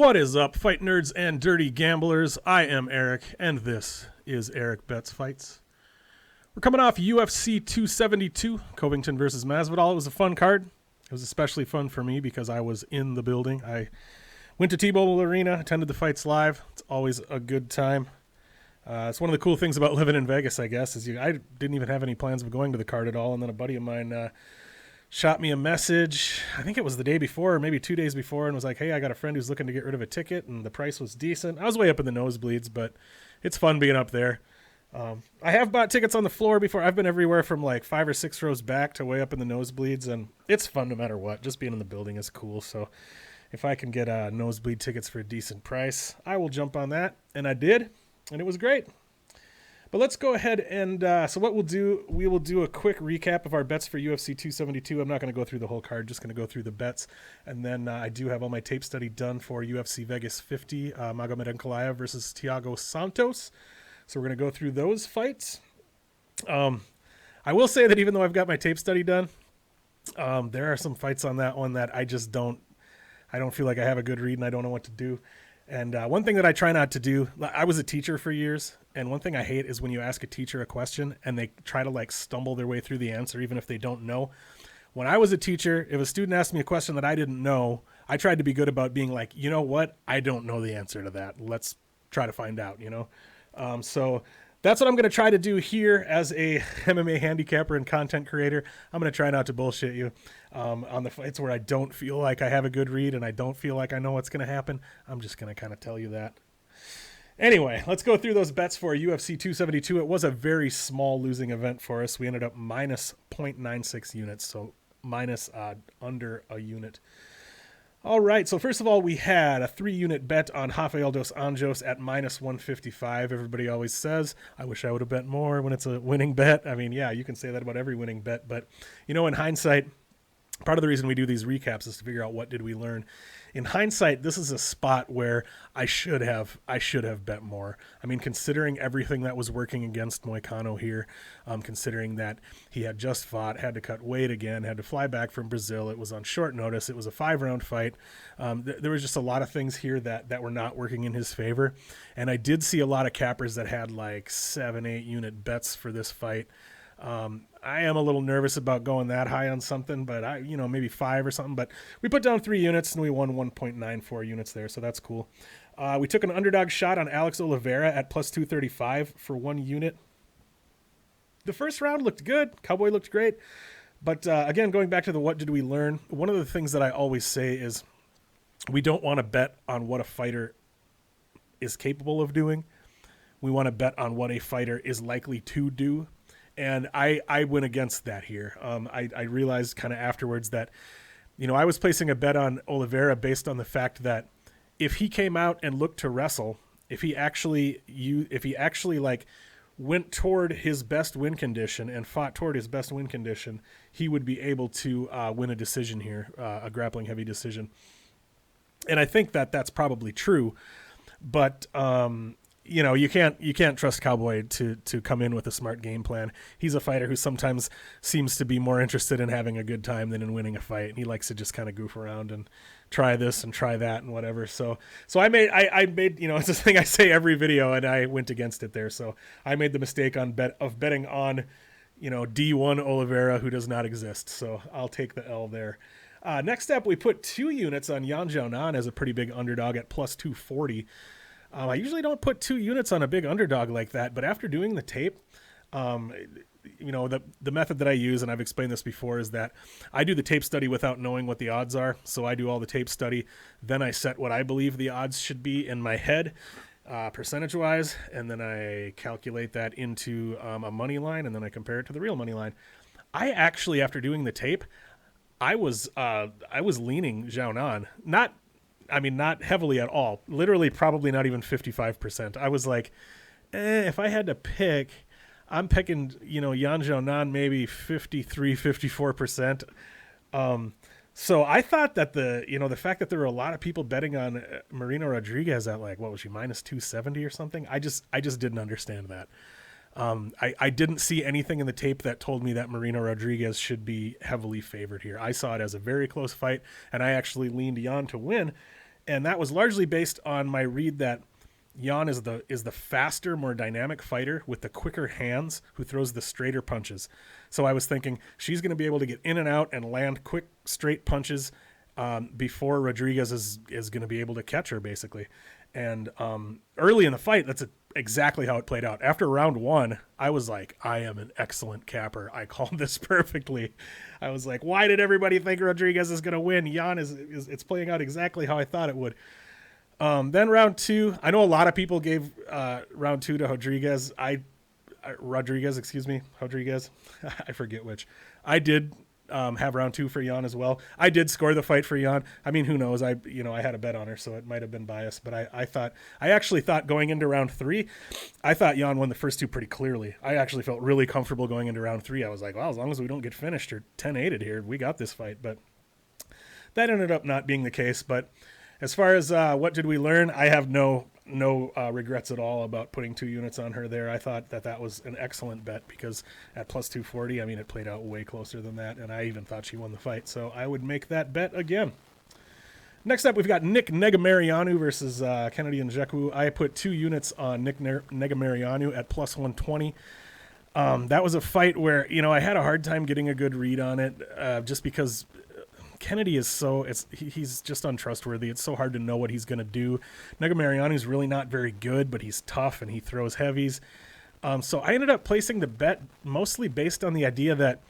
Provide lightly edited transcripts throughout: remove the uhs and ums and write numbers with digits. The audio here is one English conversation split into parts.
What is up, fight nerds and dirty gamblers? I am Erik, and this is Erik Bets Fights. We're coming off UFC 272, Covington versus Masvidal. It was a fun card. It was especially fun for me because I was in the building. I went to T-Mobile Arena, attended the fights live. It's always a good time. It's one of the cool things about living in Vegas, I guess, is I didn't even have any plans of going to the card at all, and then a buddy of mine shot me a message, I think it was the day before or maybe 2 days before, and was like, hey, I got a friend who's looking to get rid of a ticket, and the price was decent. I was way up in the nosebleeds, but it's fun being up there. I have bought tickets on the floor before. I've been everywhere from like 5 or 6 rows back to way up in the nosebleeds, and it's fun no matter what. Just being in the building is cool, so if I can get nosebleed tickets for a decent price, I will jump on that, and I did, and it was great. But let's go ahead and, so what we'll do, we will do a quick recap of our bets for UFC 272. I'm not going to go through the whole card, just going to go through the bets. And then I do have all my tape study done for UFC Vegas 50, Magomed Ankalaev versus Thiago Santos. So we're going to go through those fights. I will say that even though I've got my tape study done, there are some fights on that one that I don't feel like I have a good read and I don't know what to do. And one thing that I try not to do, I was a teacher for years, and one thing I hate is when you ask a teacher a question and they try to like stumble their way through the answer, even if they don't know. When I was a teacher, if a student asked me a question that I didn't know, I tried to be good about being like, you know what? I don't know the answer to that. Let's try to find out, you know? So that's what I'm going to try to do here as a MMA handicapper and content creator. I'm going to try not to bullshit you on the fights where I don't feel like I have a good read and I don't feel like I know what's going to happen. I'm just going to kind of tell you that. Anyway, let's go through those bets for UFC 272. It was a very small losing event for us. We ended up minus 0.96 units, so minus under a unit. All right, so first of all, we had a 3-unit bet on Rafael dos Anjos at minus 155. Everybody always says, I wish I would have bet more when it's a winning bet. I mean, yeah, you can say that about every winning bet, but, you know, in hindsight, part of the reason we do these recaps is to figure out what did we learn. In hindsight, this is a spot where I should have bet more. I mean, considering everything that was working against Moutinhno here, considering that he had just fought, had to cut weight again, had to fly back from Brazil. It was on short notice. It was a 5-round fight. There was just a lot of things here that were not working in his favor. And I did see a lot of cappers that had like 7-8 unit bets for this fight. I am a little nervous about going that high on something, but maybe 5 or something, but we put down 3 units and we won 1.94 units there. So that's cool. We took an underdog shot on Alex Oliveira at plus 235 for 1 unit. The first round looked good. Cowboy looked great. But again, going back to the what did we learn, one of the things that I always say is we don't want to bet on what a fighter is capable of doing. We want to bet on what a fighter is likely to do. And I went against that here. I realized kind of afterwards that, I was placing a bet on Oliveira based on the fact that if he came out and looked to wrestle, if he actually like went toward his best win condition and fought toward his best win condition, he would be able to win a decision here, a grappling heavy decision. And I think that that's probably true, but you can't trust Cowboy to come in with a smart game plan. He's a fighter who sometimes seems to be more interested in having a good time than in winning a fight. And he likes to just kind of goof around and try this and try that and whatever. So I made, it's this thing I say every video and I went against it there. So I made the mistake of betting on, D1 Oliveira, who does not exist. So I'll take the L there. Next up, we put 2 units on Yan Xiaonan as a pretty big underdog at plus 240. I usually don't put 2 units on a big underdog like that, but after doing the tape, the method that I use, and I've explained this before, is that I do the tape study without knowing what the odds are. So I do all the tape study, then I set what I believe the odds should be in my head, percentage-wise, and then I calculate that into a money line, and then I compare it to the real money line. I actually, after doing the tape, I was leaning Xiaonan, not heavily at all. Literally, probably not even 55%. I was like, if I had to pick, I'm picking, Yan Xiaonan maybe 53, 54%. So I thought that the fact that there were a lot of people betting on Marina Rodriguez at like, what was she, minus 270 or something? I just didn't understand that. I didn't see anything in the tape that told me that Marina Rodriguez should be heavily favored here. I saw it as a very close fight, and I actually leaned Yan to win. And that was largely based on my read that Jan is the faster, more dynamic fighter with the quicker hands who throws the straighter punches. So I was thinking she's going to be able to get in and out and land quick, straight punches before Rodriguez is going to be able to catch her, basically. And early in the fight, that's exactly how it played out. After round 1, I was like, I am an excellent capper. I called this perfectly. I was like, why did everybody think Rodriguez is going to win? Jan it's playing out exactly how I thought it would. Then round 2, I know a lot of people gave round 2 to Rodriguez. Rodriguez, I forget which. I did have round 2 for Jan as well. I did score the fight for Jan. I mean, who knows? I had a bet on her, so it might have been biased. But I actually thought going into round 3, I thought Jan won the first 2 pretty clearly. I actually felt really comfortable going into round 3. I was like, well, as long as we don't get finished or 10-8'd here, we got this fight. But that ended up not being the case. But as far as what did we learn, I have no regrets at all about putting 2 units on her there. I thought that was an excellent bet because at plus 240, I mean, it played out way closer than that, and I even thought she won the fight. So I would make that bet again. Next up, we've got Nick Negumereanu versus Cannetti and Nchukwi. I put 2 units on Nick Negumereanu at plus 120. That was a fight where, I had a hard time getting a good read on it just because Cannetti is he's just untrustworthy. It's so hard to know what he's going to do. Negumereanu's really not very good, but he's tough and he throws heavies. So I ended up placing the bet mostly based on the idea that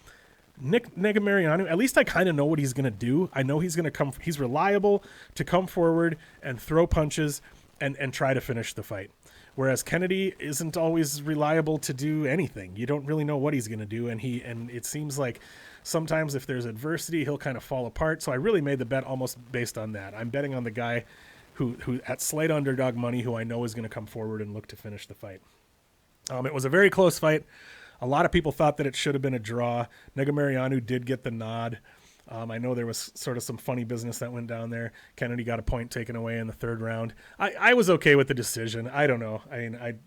Nick Negumereanu, at least I kind of know what he's going to do. I know he's going to he's reliable to come forward and throw punches and try to finish the fight. Whereas Cannetti isn't always reliable to do anything. You don't really know what he's going to do, and it seems like sometimes if there's adversity, he'll kind of fall apart. So I really made the bet almost based on that. I'm betting on the guy who at slight underdog money, who I know is going to come forward and look to finish the fight. It was a very close fight. A lot of people thought that it should have been a draw. Negumereanu did get the nod. I know there was sort of some funny business that went down there. Cannetti got a point taken away in the 3rd round. I was okay with the decision. I don't know. I mean,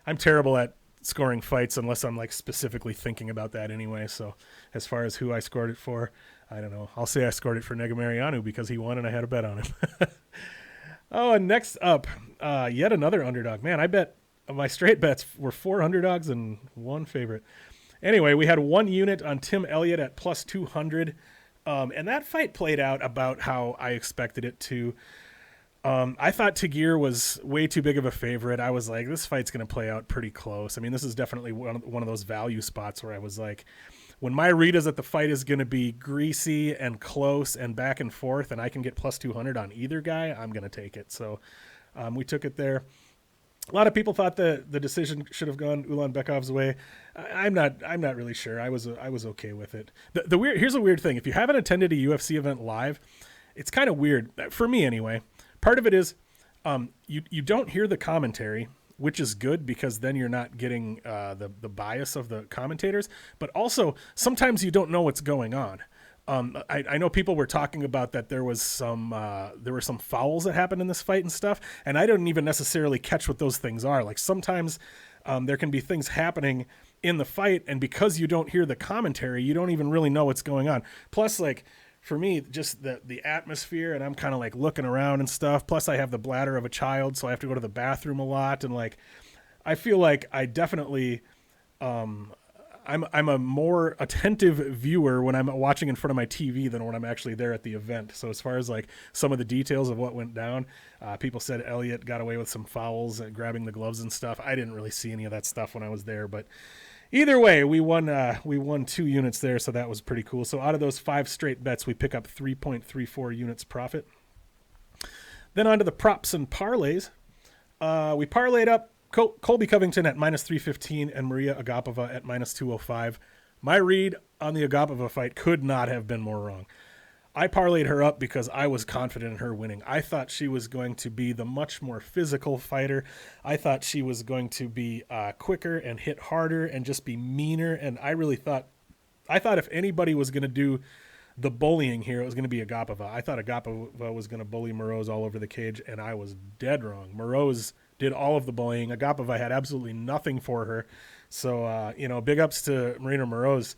I'm terrible at scoring fights unless I'm like specifically thinking about that anyway. So as far as who I scored it for, I don't know. I'll say I scored it for Negumereanu because he won and I had a bet on him. Oh, and next up, yet another underdog. Man, I bet my straight bets were 4 underdogs and 1 favorite. Anyway, we had 1 unit on Tim Elliott at plus 200. And that fight played out about how I expected it to. I thought Tagir was way too big of a favorite. I was like, this fight's going to play out pretty close. I mean, this is definitely one of those value spots where I was like, when my read is that the fight is going to be greasy and close and back and forth, and I can get plus 200 on either guy, I'm going to take it. So we took it there. A lot of people thought the decision should have gone Ulanbekov's way. I'm not really sure. I was okay with it. Here's a weird thing. If you haven't attended a UFC event live, it's kind of weird for me anyway. Part of it is you don't hear the commentary, which is good because then you're not getting the bias of the commentators. But also sometimes you don't know what's going on. I know people were talking about that there were some fouls that happened in this fight and stuff, and I didn't even necessarily catch what those things are. Like sometimes there can be things happening in the fight, and because you don't hear the commentary, you don't even really know what's going on. Plus, like for me, just the atmosphere, and I'm kind of like looking around and stuff. Plus, I have the bladder of a child, so I have to go to the bathroom a lot, and like I feel like I definitely. I'm a more attentive viewer when I'm watching in front of my TV than when I'm actually there at the event. So as far as like some of the details of what went down, people said Elliott got away with some fouls, grabbing the gloves and stuff. I didn't really see any of that stuff when I was there, but either way, we won 2 units there, so that was pretty cool. So out of those 5 straight bets, we pick up 3.34 units profit. Then on to the props and parlays. We parlayed up Colby Covington at minus 315 and Maria Agapova at minus 205. My read on the Agapova fight could not have been more wrong. I parlayed her up because I was confident in her winning. I thought she was going to be the much more physical fighter. I thought she was going to be quicker and hit harder and just be meaner. And I thought if anybody was going to do the bullying here, it was going to be Agapova. I thought Agapova was going to bully Moraes all over the cage, and I was dead wrong. Moraes did all of the bullying. Agapova had absolutely nothing for her. So, big ups to Marina Moraes.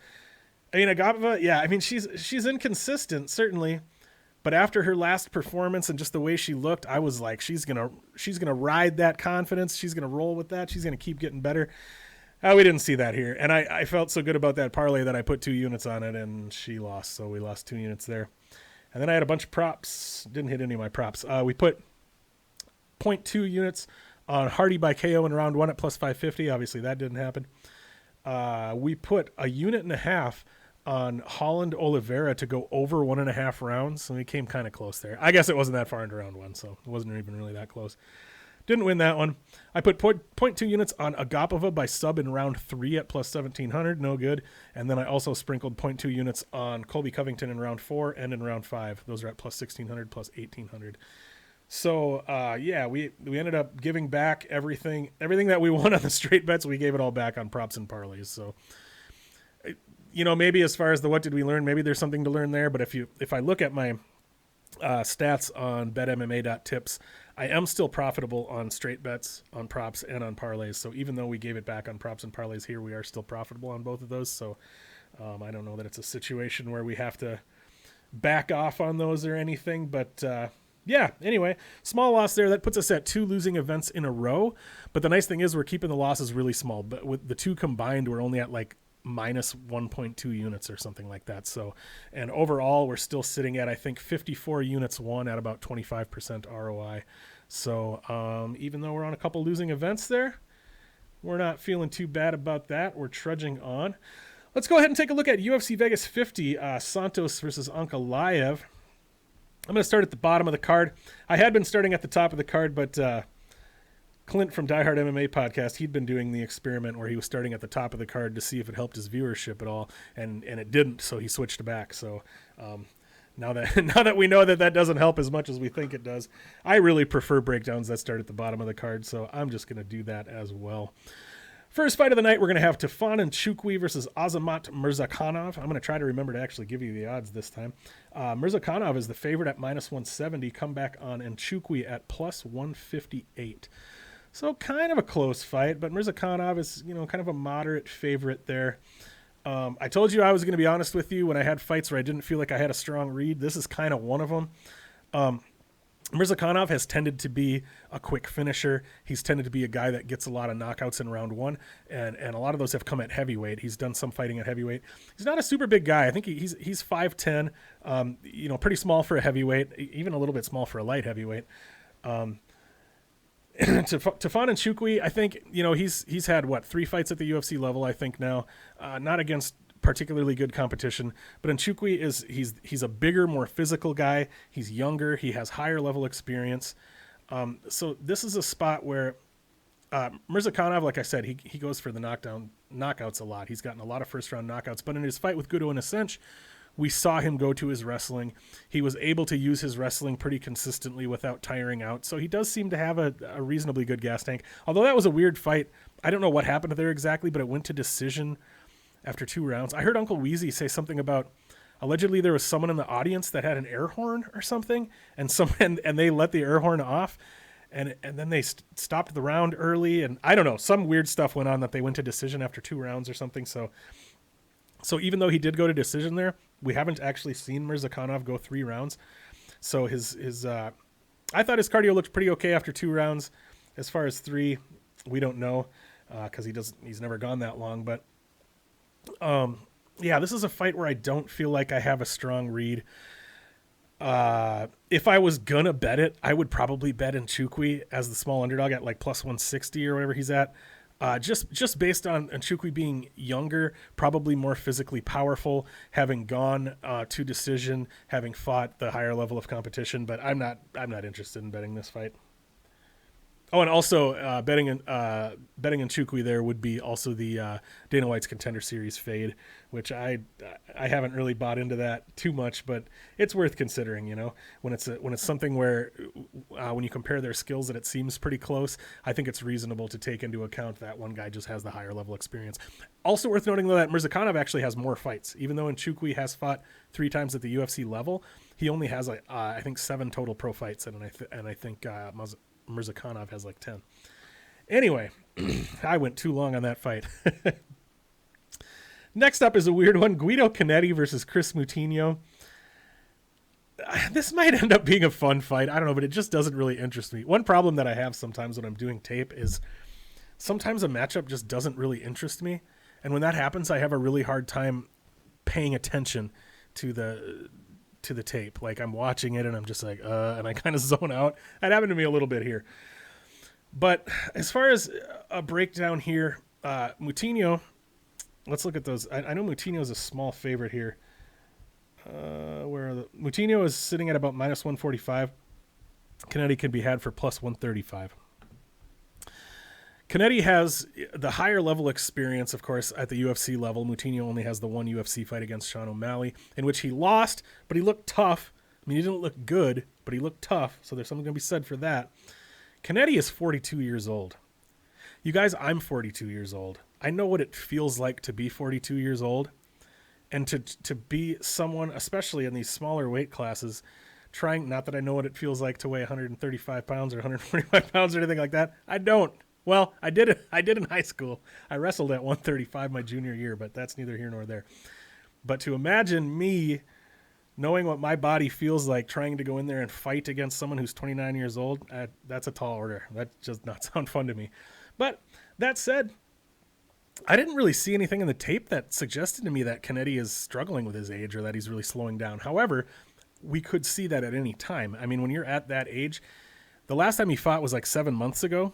I mean, Agapova, yeah, I mean, she's inconsistent, certainly, But after her last performance and just the way she looked, I was like, she's gonna ride that confidence. She's gonna roll with that. She's gonna keep getting better. We didn't see that here, and I felt so good about that parlay that I put 2 units on it, and she lost, so we lost 2 units there. And then I had a bunch of props. Didn't hit any of my props. We put 0.2 units on Hardy by KO in round 1 at plus 550. Obviously, that didn't happen. We put 1.5 units on Holland Oliveira to go over 1.5 rounds, and we came kind of close there. I guess it wasn't that far into round 1, so it wasn't even really that close. Didn't win that one. I put 0.2 units on Agapova by sub in round 3 at plus 1,700. No good. And then I also sprinkled 0.2 units on Colby Covington in round 4 and in round 5. Those are at plus 1,600, plus 1,800. So, we ended up giving back everything that we won on the straight bets. We gave it all back on props and parlays. So, maybe as far as the what did we learn, maybe there's something to learn there. But if I look at my stats on betmma.tips, I am still profitable on straight bets, on props, and on parlays. So even though we gave it back on props and parlays here, we are still profitable on both of those. So I don't know that it's a situation where we have to back off on those or anything. But anyway, small loss there. That puts us at 2 losing events in a row. But the nice thing is we're keeping the losses really small. But with the 2 combined, we're only at like minus 1.2 units or something like that. So, and overall, we're still sitting at, I think, 54 units won at about 25% ROI. So, even though we're on a couple losing events there, we're not feeling too bad about that. We're trudging on. Let's go ahead and take a look at UFC Vegas 50, Santos versus Ankalaev. I'm going to start at the bottom of the card. I had been starting at the top of the card, but Clint from Die Hard MMA podcast, he'd been doing the experiment where he was starting at the top of the card to see if it helped his viewership at all, and it didn't, so he switched back. So now that we know that doesn't help as much as we think it does, I really prefer breakdowns that start at the bottom of the card, so I'm just going to do that as well. First fight of the night, we're going to have Nchukwi versus Azamat Murzakanov. I'm going to try to remember to actually give you the odds this time. Murzakanov is the favorite at minus 170. Come back on Nchukwi at plus 158. So kind of a close fight, but Murzakanov is, kind of a moderate favorite there. I told you I was going to be honest with you when I had fights where I didn't feel like I had a strong read. This is kind of one of them. Murzakanov has tended to be a quick finisher. He's tended to be a guy that gets a lot of knockouts in round 1, and a lot of those have come at heavyweight. He's done some fighting at heavyweight. He's not a super big guy. I think he's 5'10", pretty small for a heavyweight, even a little bit small for a light heavyweight. Nchukwi, I think, he's had 3 fights at the UFC level, I think now, not against particularly good competition, but Nchukwi he's a bigger, more physical guy. He's younger. He has higher level experience. So this is a spot where Murzakanov, like I said, he goes for the knockouts a lot. He's gotten a lot of first round knockouts, but in his fight with Gudo and Ascench, we saw him go to his wrestling. He was able to use his wrestling pretty consistently without tiring out. So he does seem to have a reasonably good gas tank. Although that was a weird fight. I don't know what happened there exactly, but it went to decision after 2 rounds. I heard Uncle Wheezy say something about allegedly there was someone in the audience that had an air horn or something, and they let the air horn off, and then they stopped the round early, and I don't know, some weird stuff went on that they went to decision after 2 rounds or something. So even though he did go to decision there, we haven't actually seen Murzakanov go 3 rounds. So I thought his cardio looked pretty okay after 2 rounds. As far as 3, we don't know because he's never gone that long. But this is a fight where I don't feel like I have a strong read. If I was gonna bet it, I would probably bet Nchukwi as the small underdog at like plus 160 or whatever he's at. Just based on Nchukwi being younger, probably more physically powerful, having gone to decision, having fought the higher level of competition. But I'm not interested in betting this fight. Oh, and also betting Nchukwi there would be also the Dana White's Contender Series fade, which I haven't really bought into that too much, but it's worth considering. When it's something where when you compare their skills that it seems pretty close, I think it's reasonable to take into account that one guy just has the higher level experience. Also worth noting though that Murzakanov actually has more fights, even though Nchukwi has fought 3 times at the UFC level. He only has I think 7 total pro fights, and I think Murzakanov has like 10. Anyway, I went too long on that fight. Next up is a weird one. Guido Cannetti versus Chris Moutinhno. this might end up being a fun fight. I don't know, but it just doesn't really interest me. One problem that I have sometimes when I'm doing tape is sometimes a matchup just doesn't really interest me. And when that happens, I have a really hard time paying attention to the tape. Like I'm watching it and I'm just like, and I kind of zone out. That happened to me a little bit here. But as far as a breakdown here, Moutinhno, let's look at those. I know Moutinhno is a small favorite here. Moutinhno is sitting at about minus 145. Cannetti can be had for plus 135. Cannetti has the higher level experience, of course, at the UFC level. Moutinhno only has the one UFC fight against Sean O'Malley, in which he lost, but he looked tough. I mean, he didn't look good, but he looked tough, so there's something going to be said for that. Cannetti is 42 years old. You guys, I'm 42 years old. I know what it feels like to be 42 years old. And to be someone, especially in these smaller weight classes, trying, not that I know what it feels like to weigh 135 pounds or 145 pounds or anything like that. I don't. Well, I did in high school. I wrestled at 135 my junior year, but that's neither here nor there. But to imagine me knowing what my body feels like trying to go in there and fight against someone who's 29 years old, that's a tall order. That does not sound fun to me. But that said, I didn't really see anything in the tape that suggested to me that Cannetti is struggling with his age or that he's really slowing down. However, we could see that at any time. I mean, when you're at that age, the last time he fought was like 7 months ago.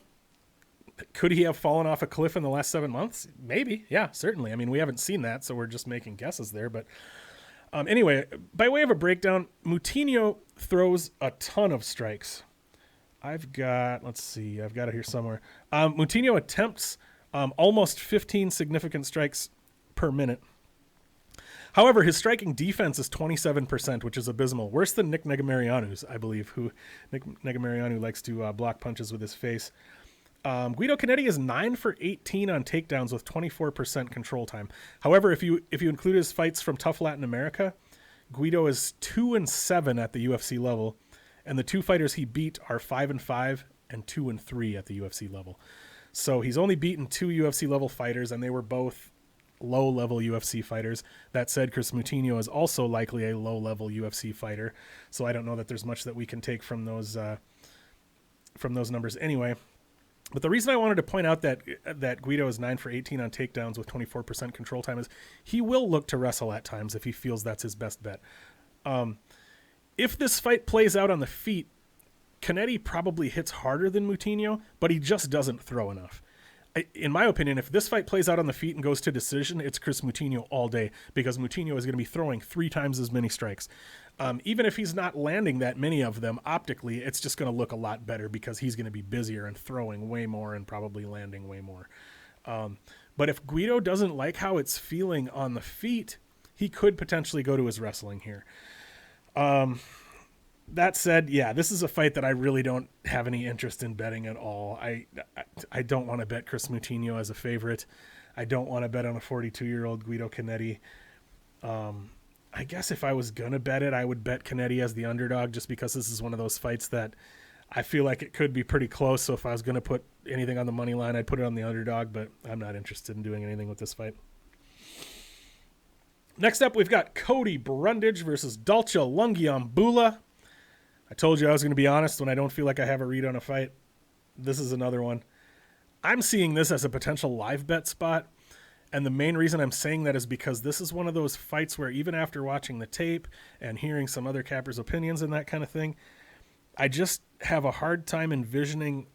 Could he have fallen off a cliff in the last 7 months? Maybe. Yeah, certainly. I mean, we haven't seen that, so we're just making guesses there. But anyway, by way of a breakdown, Moutinhno throws a ton of strikes. I've got it here somewhere. Moutinhno attempts almost 15 significant strikes per minute. However, his striking defense is 27%, which is abysmal. Worse than Nick Negumereanu's, I believe, who Nick Negumereanu likes to block punches with his face. Guido Cannetti is 9 for 18 on takedowns with 24% control time. However, if you include his fights from Tough Latin America, Guido is 2-7 at the UFC level, and the two fighters he beat are 5-5 and 2-3 at the UFC level. So he's only beaten 2 UFC level fighters, and they were both low-level UFC fighters. That said, Chris Moutinhno is also likely a low-level UFC fighter, so I don't know that there's much that we can take from those numbers anyway. But the reason I wanted to point out that Guido is 9 for 18 on takedowns with 24% control time is he will look to wrestle at times if he feels that's his best bet. If this fight plays out on the feet, Cannetti probably hits harder than Moutinhno, but he just doesn't throw enough. In my opinion, if this fight plays out on the feet and goes to decision, it's Chris Moutinhno all day, because Moutinhno is going to be throwing 3 times as many strikes. Even if he's not landing that many of them, optically, it's just going to look a lot better because he's going to be busier and throwing way more and probably landing way more. But if Guido doesn't like how it's feeling on the feet, he could potentially go to his wrestling here. That said, yeah, this is a fight that I really don't have any interest in betting at all. I don't want to bet Chris Moutinhno as a favorite. I don't want to bet on a 42-year-old Guido Cannetti. I guess if I was going to bet it, I would bet Cannetti as the underdog just because this is one of those fights that I feel like it could be pretty close. So if I was going to put anything on the money line, I'd put it on the underdog, but I'm not interested in doing anything with this fight. Next up, we've got Cody Brundage versus Dalcha Lungiambula. I told you I was going to be honest when I don't feel like I have a read on a fight. This is another one. I'm seeing this as a potential live bet spot. And the main reason I'm saying that is because this is one of those fights where even after watching the tape and hearing some other cappers' opinions and that kind of thing, I just have a hard time envisioning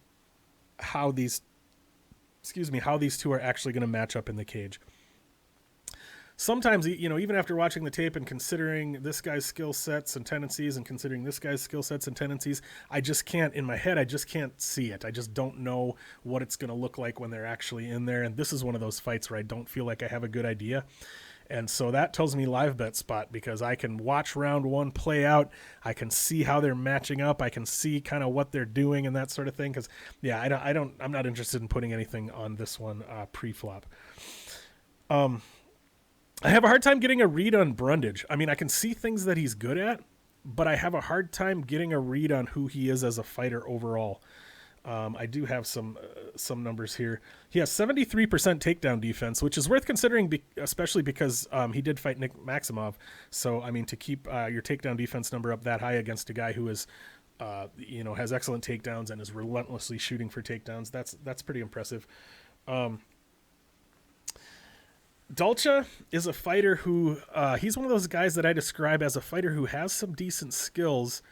how these two are actually going to match up in the cage. Sometimes, even after watching the tape and considering this guy's skill sets and tendencies and considering this guy's skill sets and tendencies, I just can't see it. I just don't know what it's going to look like when they're actually in there. And this is one of those fights where I don't feel like I have a good idea. And so that tells me live bet spot because I can watch round one play out. I can see how they're matching up. I can see kind of what they're doing and that sort of thing. Because, yeah, I'm not interested in putting anything on this one pre-flop. I have a hard time getting a read on Brundage. I mean, I can see things that he's good at, but I have a hard time getting a read on who he is as a fighter overall. I do have some numbers here. He has 73% takedown defense, which is worth considering, especially because he did fight Nick Maximov. So, I mean, to keep your takedown defense number up that high against a guy who is, has excellent takedowns and is relentlessly shooting for takedowns, that's pretty impressive. Dalcha is a fighter who he's one of those guys that I describe as a fighter who has some decent skills,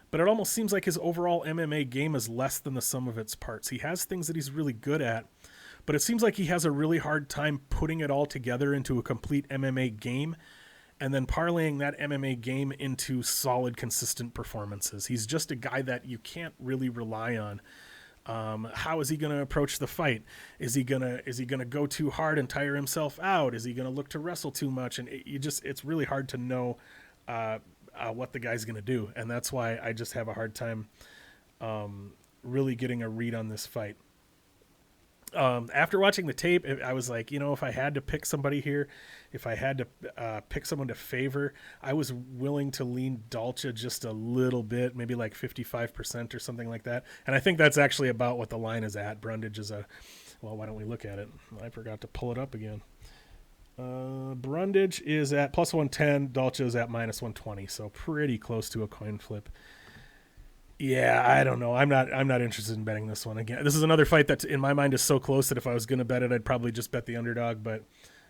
but it almost seems like his overall MMA game is less than the sum of its parts. He has things that he's really good at, but it seems like he has a really hard time putting it all together into a complete MMA game and then parlaying that MMA game into solid, consistent performances. He's just a guy that you can't really rely on. How is he going to approach the fight? Is he gonna go too hard and tire himself out? Is he going to look to wrestle too much? And it's really hard to know what the guy's going to do. And that's why I just have a hard time really getting a read on this fight. After watching the tape, I was like, if I had to pick somebody here, if I had to pick someone to favor, I was willing to lean Dalcha just a little bit, maybe like 55% or something like that. And I think that's actually about what the line is at. Brundage is why don't we look at it? I forgot to pull it up again. Brundage is at plus 110. Dalcha is at minus 120. So pretty close to a coin flip. Yeah, I don't know. I'm not interested in betting this one again. This is another fight that in my mind is so close that if I was going to bet it, I'd probably just bet the underdog, but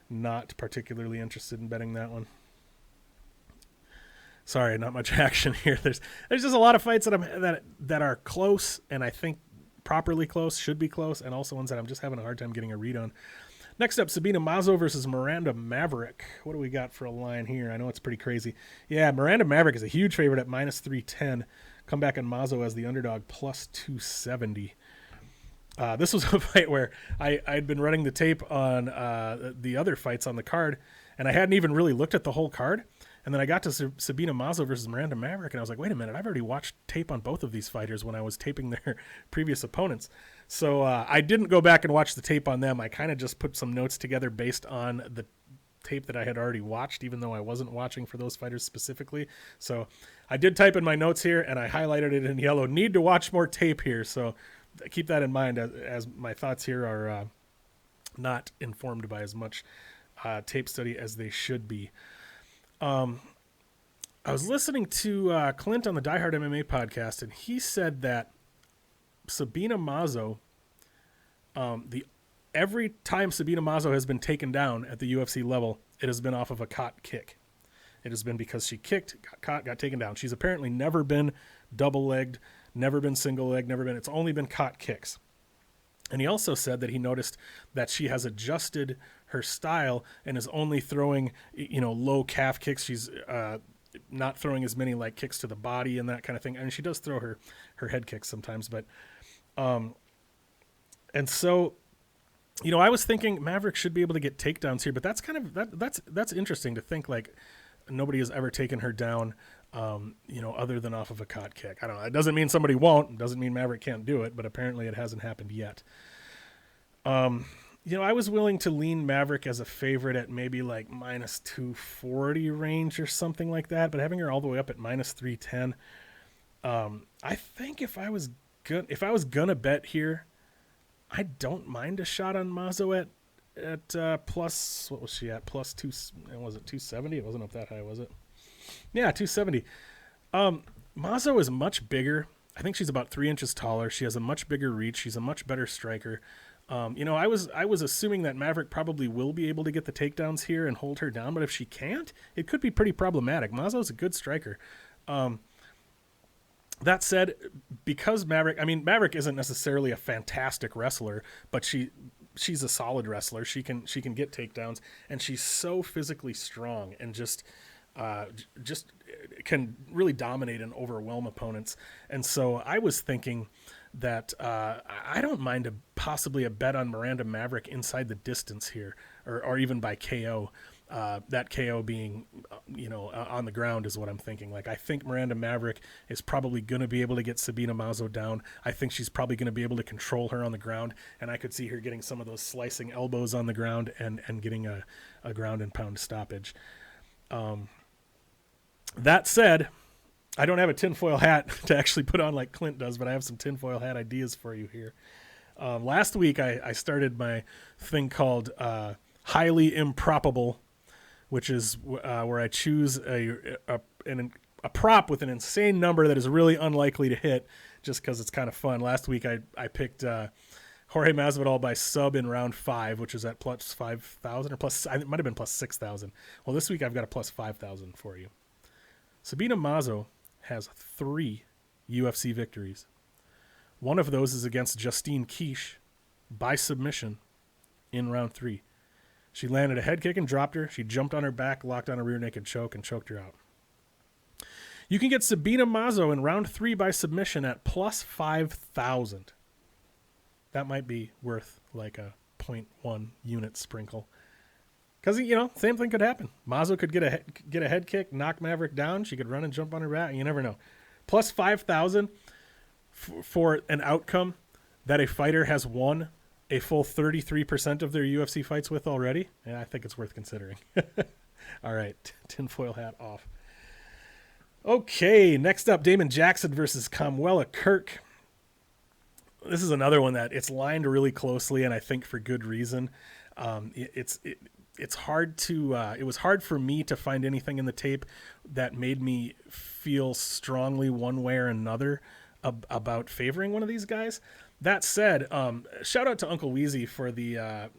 not particularly interested in betting that one. Sorry, not much action here. There's just a lot of fights that are close, and I think properly close, should be close, and also ones that I'm just having a hard time getting a read on. Next up, Sabina Mazo versus Miranda Maverick. What do we got for a line here? I know it's pretty crazy. Yeah, Miranda Maverick is a huge favorite at minus 310. Come back on Mazo as the underdog, plus 270. This was a fight where I'd been running the tape on the other fights on the card, and I hadn't even really looked at the whole card. And then I got to Sabina Mazo versus Miranda Maverick, and I was like, wait a minute, I've already watched tape on both of these fighters when I was taping their previous opponents. So I didn't go back and watch the tape on them. I kind of just put some notes together based on the tape that I had already watched, even though I wasn't watching for those fighters specifically. So I did type in my notes here, and I highlighted it in yellow. Need to watch more tape here. So keep that in mind as my thoughts here are not informed by as much tape study as they should be. I was listening to Clint on the Die Hard MMA podcast, and he said that Sabina Mazo, every time Sabina Mazo has been taken down at the UFC level, it has been off of a caught kick. It has been because she kicked, got caught, got taken down. She's apparently never been double-legged, never been single-legged, it's only been caught kicks. And he also said that he noticed that she has adjusted her style and is only throwing, low calf kicks. She's not throwing as many like kicks to the body and that kind of thing. I mean, she does throw her head kicks sometimes, but and so, I was thinking Maverick should be able to get takedowns here, but that's kind of that's interesting to think like nobody has ever taken her down, other than off of a caught kick. I don't know. It doesn't mean somebody won't. It doesn't mean Maverick can't do it, but apparently it hasn't happened yet. I was willing to lean Maverick as a favorite at maybe like minus 240 range or something like that, but having her all the way up at minus 310, I think if I was gonna bet here, I don't mind a shot on Mazo at plus, what was she at? Plus two, was it 270? It wasn't up that high, was it? Yeah, 270. Mazo is much bigger. I think she's about 3 inches taller. She has a much bigger reach. She's a much better striker. I was assuming that Maverick probably will be able to get the takedowns here and hold her down, but if she can't, it could be pretty problematic. Mazo's a good striker. That said, because Maverick isn't necessarily a fantastic wrestler, but she's a solid wrestler. She can get takedowns, and she's so physically strong and just can really dominate and overwhelm opponents. And so I was thinking that I don't mind possibly a bet on Miranda Maverick inside the distance here, or even by KO. That KO being, on the ground is what I'm thinking. Like, I think Miranda Maverick is probably going to be able to get Sabina Mazo down. I think she's probably going to be able to control her on the ground, and I could see her getting some of those slicing elbows on the ground and getting a ground and pound stoppage. That said, I don't have a tinfoil hat to actually put on like Clint does, but I have some tinfoil hat ideas for you here. Last week, I started my thing called Highly Improbable, which is where I choose a prop with an insane number that is really unlikely to hit just because it's kind of fun. Last week, I picked Jorge Masvidal by sub in round 5, which is at plus 5,000 or plus, it might have been plus 6,000. Well, this week I've got a plus 5,000 for you. Sabina Mazo has 3 UFC victories. One of those is against Justine Kish by submission in round 3. She landed a head kick and dropped her. She jumped on her back, locked on a rear naked choke, and choked her out. You can get Sabina Mazo in round 3 by submission at plus 5,000. That might be worth like a 0.1 unit sprinkle. Because, same thing could happen. Mazo could get a head kick, knock Maverick down. She could run and jump on her back. You never know. Plus 5,000 for an outcome that a fighter has won a full 33% of their UFC fights with already. Yeah, I think it's worth considering. All right, tinfoil hat off. Okay, next up, Damon Jackson versus Kamwela Kirk. This is another one that it's lined really closely, and I think for good reason. It's hard to it was hard for me to find anything in the tape that made me feel strongly one way or another about favoring one of these guys. That said, shout out to Uncle Weezy for the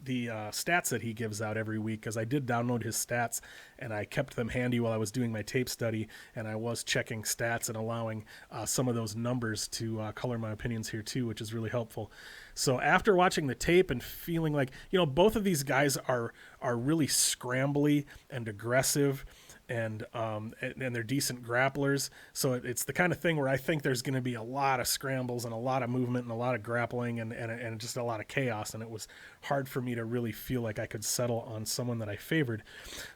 stats that he gives out every week, because I did download his stats and I kept them handy while I was doing my tape study, and I was checking stats and allowing some of those numbers to color my opinions here too, which is really helpful. So after watching the tape and feeling like, both of these guys are really scrambly and aggressive, and they're decent grapplers. So it's the kind of thing where I think there's going to be a lot of scrambles and a lot of movement and a lot of grappling and just a lot of chaos. And it was hard for me to really feel like I could settle on someone that I favored.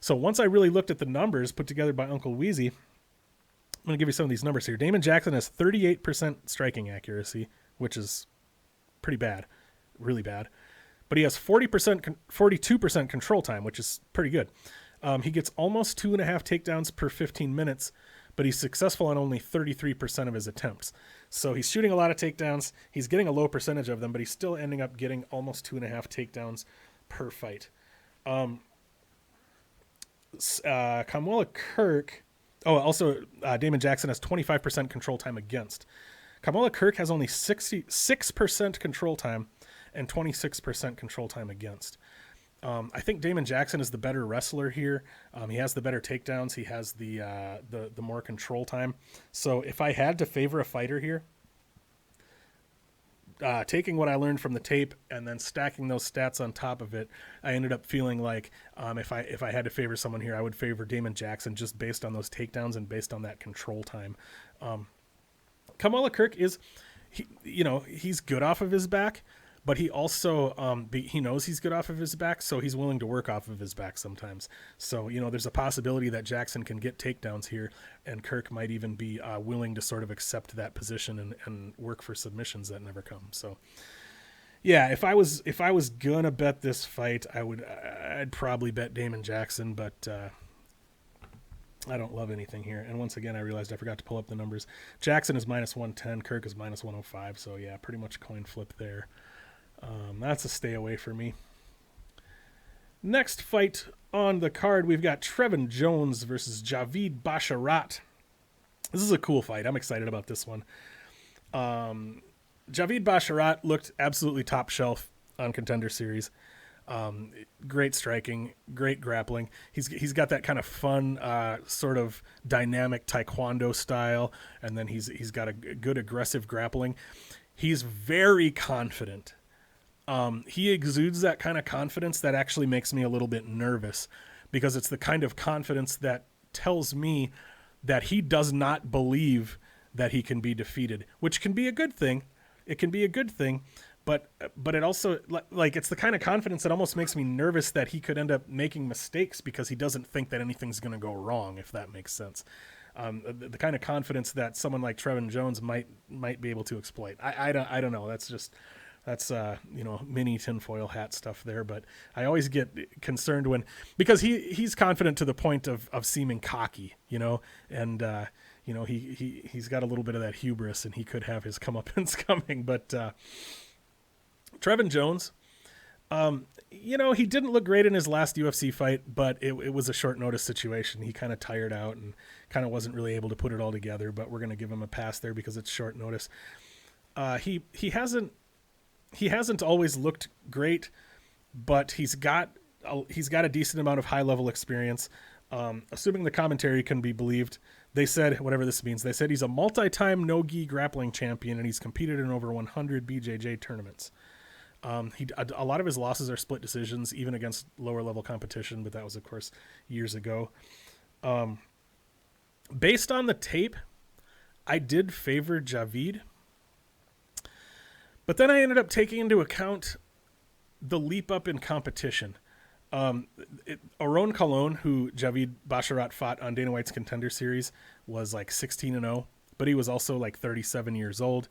So once I really looked at the numbers put together by Uncle Weezy, I'm going to give you some of these numbers here. Damon Jackson has 38% striking accuracy, which is pretty bad, really bad. But he has 42% control time, which is pretty good. He gets almost 2.5 takedowns per 15 minutes, but he's successful on only 33% of his attempts. So he's shooting a lot of takedowns. He's getting a low percentage of them, but he's still ending up getting almost 2.5 takedowns per fight. Kamwela Kirk. Oh, also Damon Jackson has 25% control time against. Kamwela Kirk has only 66% control time and 26% control time against. I think Damon Jackson is the better wrestler here. He has the better takedowns. He has the more control time. So if I had to favor a fighter here, taking what I learned from the tape and then stacking those stats on top of it, I ended up feeling like if I had to favor someone here, I would favor Damon Jackson just based on those takedowns and based on that control time. Kamwela Kirk is, he's good off of his back. But he also, he knows he's good off of his back, so he's willing to work off of his back sometimes. So, there's a possibility that Jackson can get takedowns here, and Kirk might even be willing to sort of accept that position and work for submissions that never come. So, yeah, if I was gonna bet this fight, I'd probably bet Damon Jackson, but I don't love anything here. And once again, I realized I forgot to pull up the numbers. Jackson is minus 110, Kirk is minus 105. So yeah, pretty much coin flip there. That's a stay away for me. Next fight on the card, we've got Trevin Jones versus Javid Basharat. This is a cool fight. I'm excited about this one. Javid Basharat looked absolutely top shelf on Contender Series. Great striking, great grappling. He's got that kind of fun, sort of dynamic taekwondo style, and then he's got a good aggressive grappling. He's very confident. He exudes that kind of confidence that actually makes me a little bit nervous, because it's the kind of confidence that tells me that he does not believe that he can be defeated, which can be a good thing. It can be a good thing, but it also, like, it's the kind of confidence that almost makes me nervous that he could end up making mistakes because he doesn't think that anything's going to go wrong, if that makes sense. The kind of confidence that someone like Trevin Jones might be able to exploit. I don't know. That's just That's mini tinfoil hat stuff there. But I always get concerned because he's confident to the point of seeming cocky, and he's got a little bit of that hubris, and he could have his comeuppance coming. But Trevin Jones, he didn't look great in his last UFC fight, but it was a short notice situation. He kind of tired out and kind of wasn't really able to put it all together, but we're going to give him a pass there because it's short notice. He hasn't always looked great, but he's got a decent amount of high level experience. Assuming the commentary can be believed, they said, whatever this means, they said he's a multi-time no-gi grappling champion and he's competed in over 100 BJJ tournaments. A lot of his losses are split decisions, even against lower level competition, but that was, of course, years ago. Based on the tape, I did favor Javid, but then I ended up taking into account the leap up in competition. Aron Colon, who Javid Basharat fought on Dana White's Contender Series, was like 16-0, but he was also like 37 years old.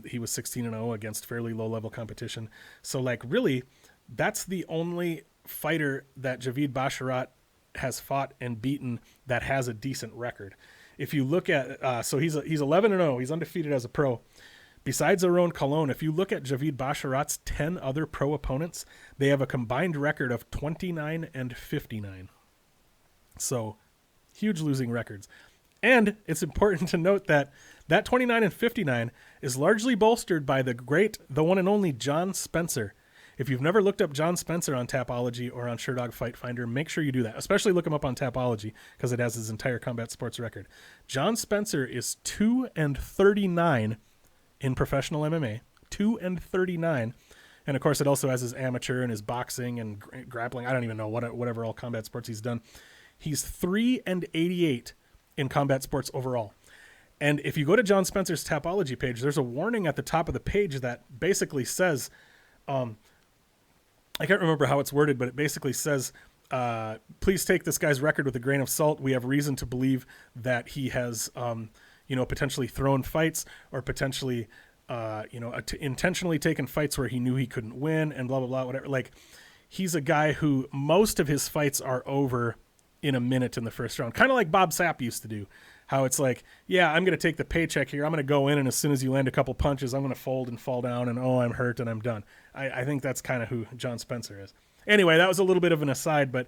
He was 16-0 against fairly low-level competition. So, really, that's the only fighter that Javid Basharat has fought and beaten that has a decent record. If you look at, so he's 11-0. He's undefeated as a pro. Besides Aron Colon, if you look at Javid Basharat's 10 other pro opponents, they have a combined record of 29-59. So, huge losing records. And it's important to note that 29-59 is largely bolstered by the one and only John Spencer. If you've never looked up John Spencer on Tapology or on Sherdog Fight Finder, make sure you do that. Especially look him up on Tapology because it has his entire combat sports record. John Spencer is 2-39 in professional MMA. 2-39. And of course, it also has his amateur and his boxing and grappling. I don't even know whatever all combat sports he's done. He's 3-88 in combat sports overall. And if you go to John Spencer's Tapology page, there's a warning at the top of the page that basically says, I can't remember how it's worded, but it basically says, please take this guy's record with a grain of salt. We have reason to believe that he has, potentially thrown fights or potentially, intentionally taken fights where he knew he couldn't win and blah, blah, blah, whatever. Like, he's a guy who most of his fights are over in a minute in the first round, kind of like Bob Sapp used to do. How it's like, yeah, I'm going to take the paycheck here. I'm going to go in, and as soon as you land a couple punches, I'm going to fold and fall down, and I'm hurt, and I'm done. I think that's kind of who John Spencer is. Anyway, that was a little bit of an aside, but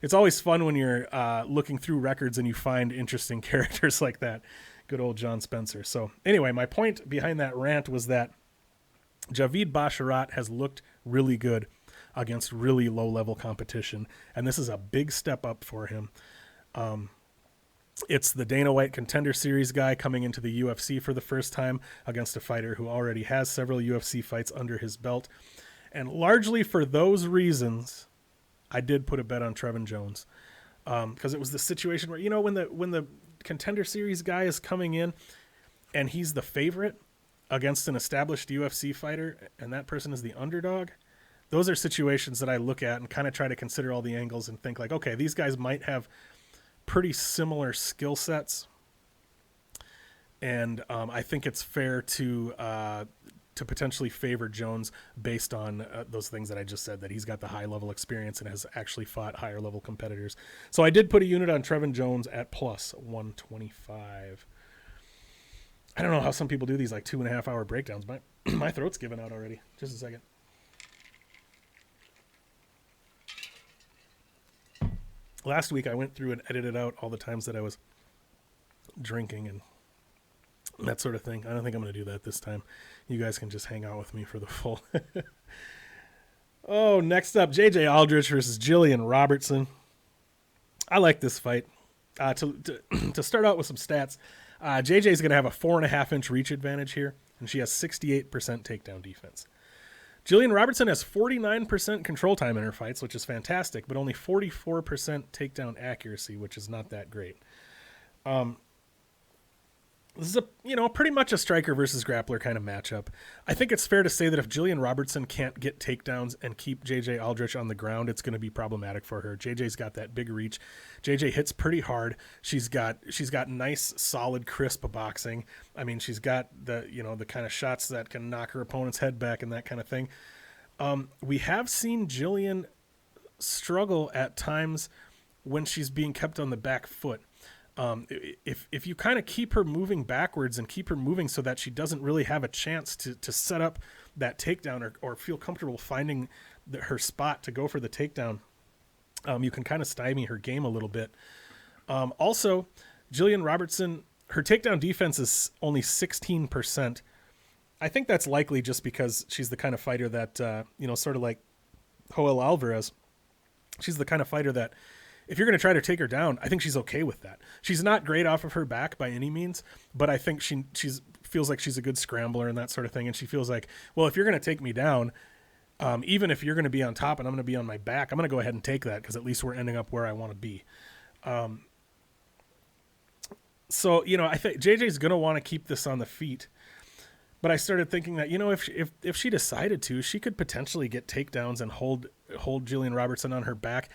it's always fun when you're looking through records and you find interesting characters like that. Good old John Spencer. So anyway, my point behind that rant was that Javid Basharat has looked really good against really low-level competition, and this is a big step up for him. It's the Dana White Contender Series guy coming into the UFC for the first time against a fighter who already has several UFC fights under his belt. And largely for those reasons, I did put a bet on Trevin Jones. Because it was the situation where, when the Contender Series guy is coming in and he's the favorite against an established UFC fighter and that person is the underdog, those are situations that I look at and kind of try to consider all the angles and think like, okay, these guys might have pretty similar skill sets, and I think it's fair to potentially favor Jones based on those things that I just said, that he's got the high level experience and has actually fought higher level competitors. So I did put a unit on Trevin Jones at plus 125. I don't know how some people do these like 2.5 hour breakdowns. My throat's giving out already. Just a second. Last week, I went through and edited out all the times that I was drinking and that sort of thing. I don't think I'm going to do that this time. You guys can just hang out with me for the full. Oh, next up, J.J. Aldrich versus Jillian Robertson. I like this fight. To start out with some stats, J.J. is going to have a 4.5-inch reach advantage here, and she has 68% takedown defense. Jillian Robertson has 49% control time in her fights, which is fantastic, but only 44% takedown accuracy, which is not that great. This is pretty much a striker versus grappler kind of matchup. I think it's fair to say that if Jillian Robertson can't get takedowns and keep JJ Aldrich on the ground, it's going to be problematic for her. JJ's got that big reach. JJ hits pretty hard. She's got nice, solid, crisp boxing. I mean, she's got the kind of shots that can knock her opponent's head back and that kind of thing. We have seen Jillian struggle at times when she's being kept on the back foot. If you kind of keep her moving backwards and keep her moving so that she doesn't really have a chance to set up that takedown or feel comfortable finding her spot to go for the takedown, you can kind of stymie her game a little bit. Also, Jillian Robertson, her takedown defense is only 16%. I think that's likely just because she's the kind of fighter that, sort of like Joel Alvarez, she's the kind of fighter that if you're going to try to take her down, I think she's okay with that. She's not great off of her back by any means, but I think she feels like she's a good scrambler and that sort of thing. And she feels like, well, if you're going to take me down, even if you're going to be on top and I'm going to be on my back, I'm going to go ahead and take that because at least we're ending up where I want to be. So I think JJ's going to want to keep this on the feet. But I started thinking that, if she decided to, she could potentially get takedowns and hold Jillian Robertson on her back.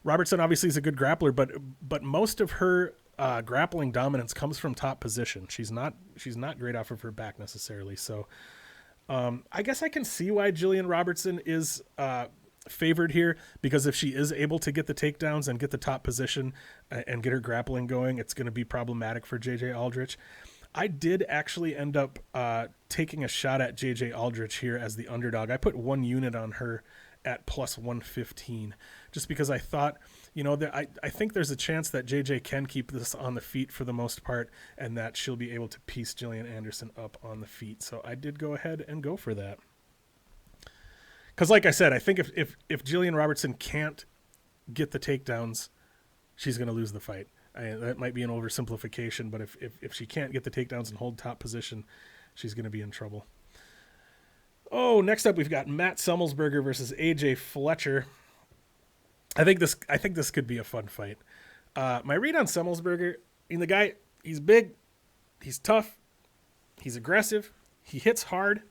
Robertson obviously is a good grappler, but most of her grappling dominance comes from top position. She's not great off of her back necessarily. So I guess I can see why Jillian Robertson is favored here, because if she is able to get the takedowns and get the top position and get her grappling going, it's going to be problematic for JJ Aldrich. I did actually end up taking a shot at JJ Aldrich here as the underdog. I put 1 unit on her at plus 115, just because I thought, that I think there's a chance that JJ can keep this on the feet for the most part, and that she'll be able to piece Jillian Anderson up on the feet. So I did go ahead and go for that. Because like I said, I think if Jillian Robertson can't get the takedowns, she's going to lose the fight. That might be an oversimplification, but if she can't get the takedowns and hold top position, she's going to be in trouble. Oh, next up we've got Matt Semelsberger versus AJ Fletcher. I think this could be a fun fight. My read on Semelsberger, the guy, he's big, he's tough, he's aggressive, he hits hard,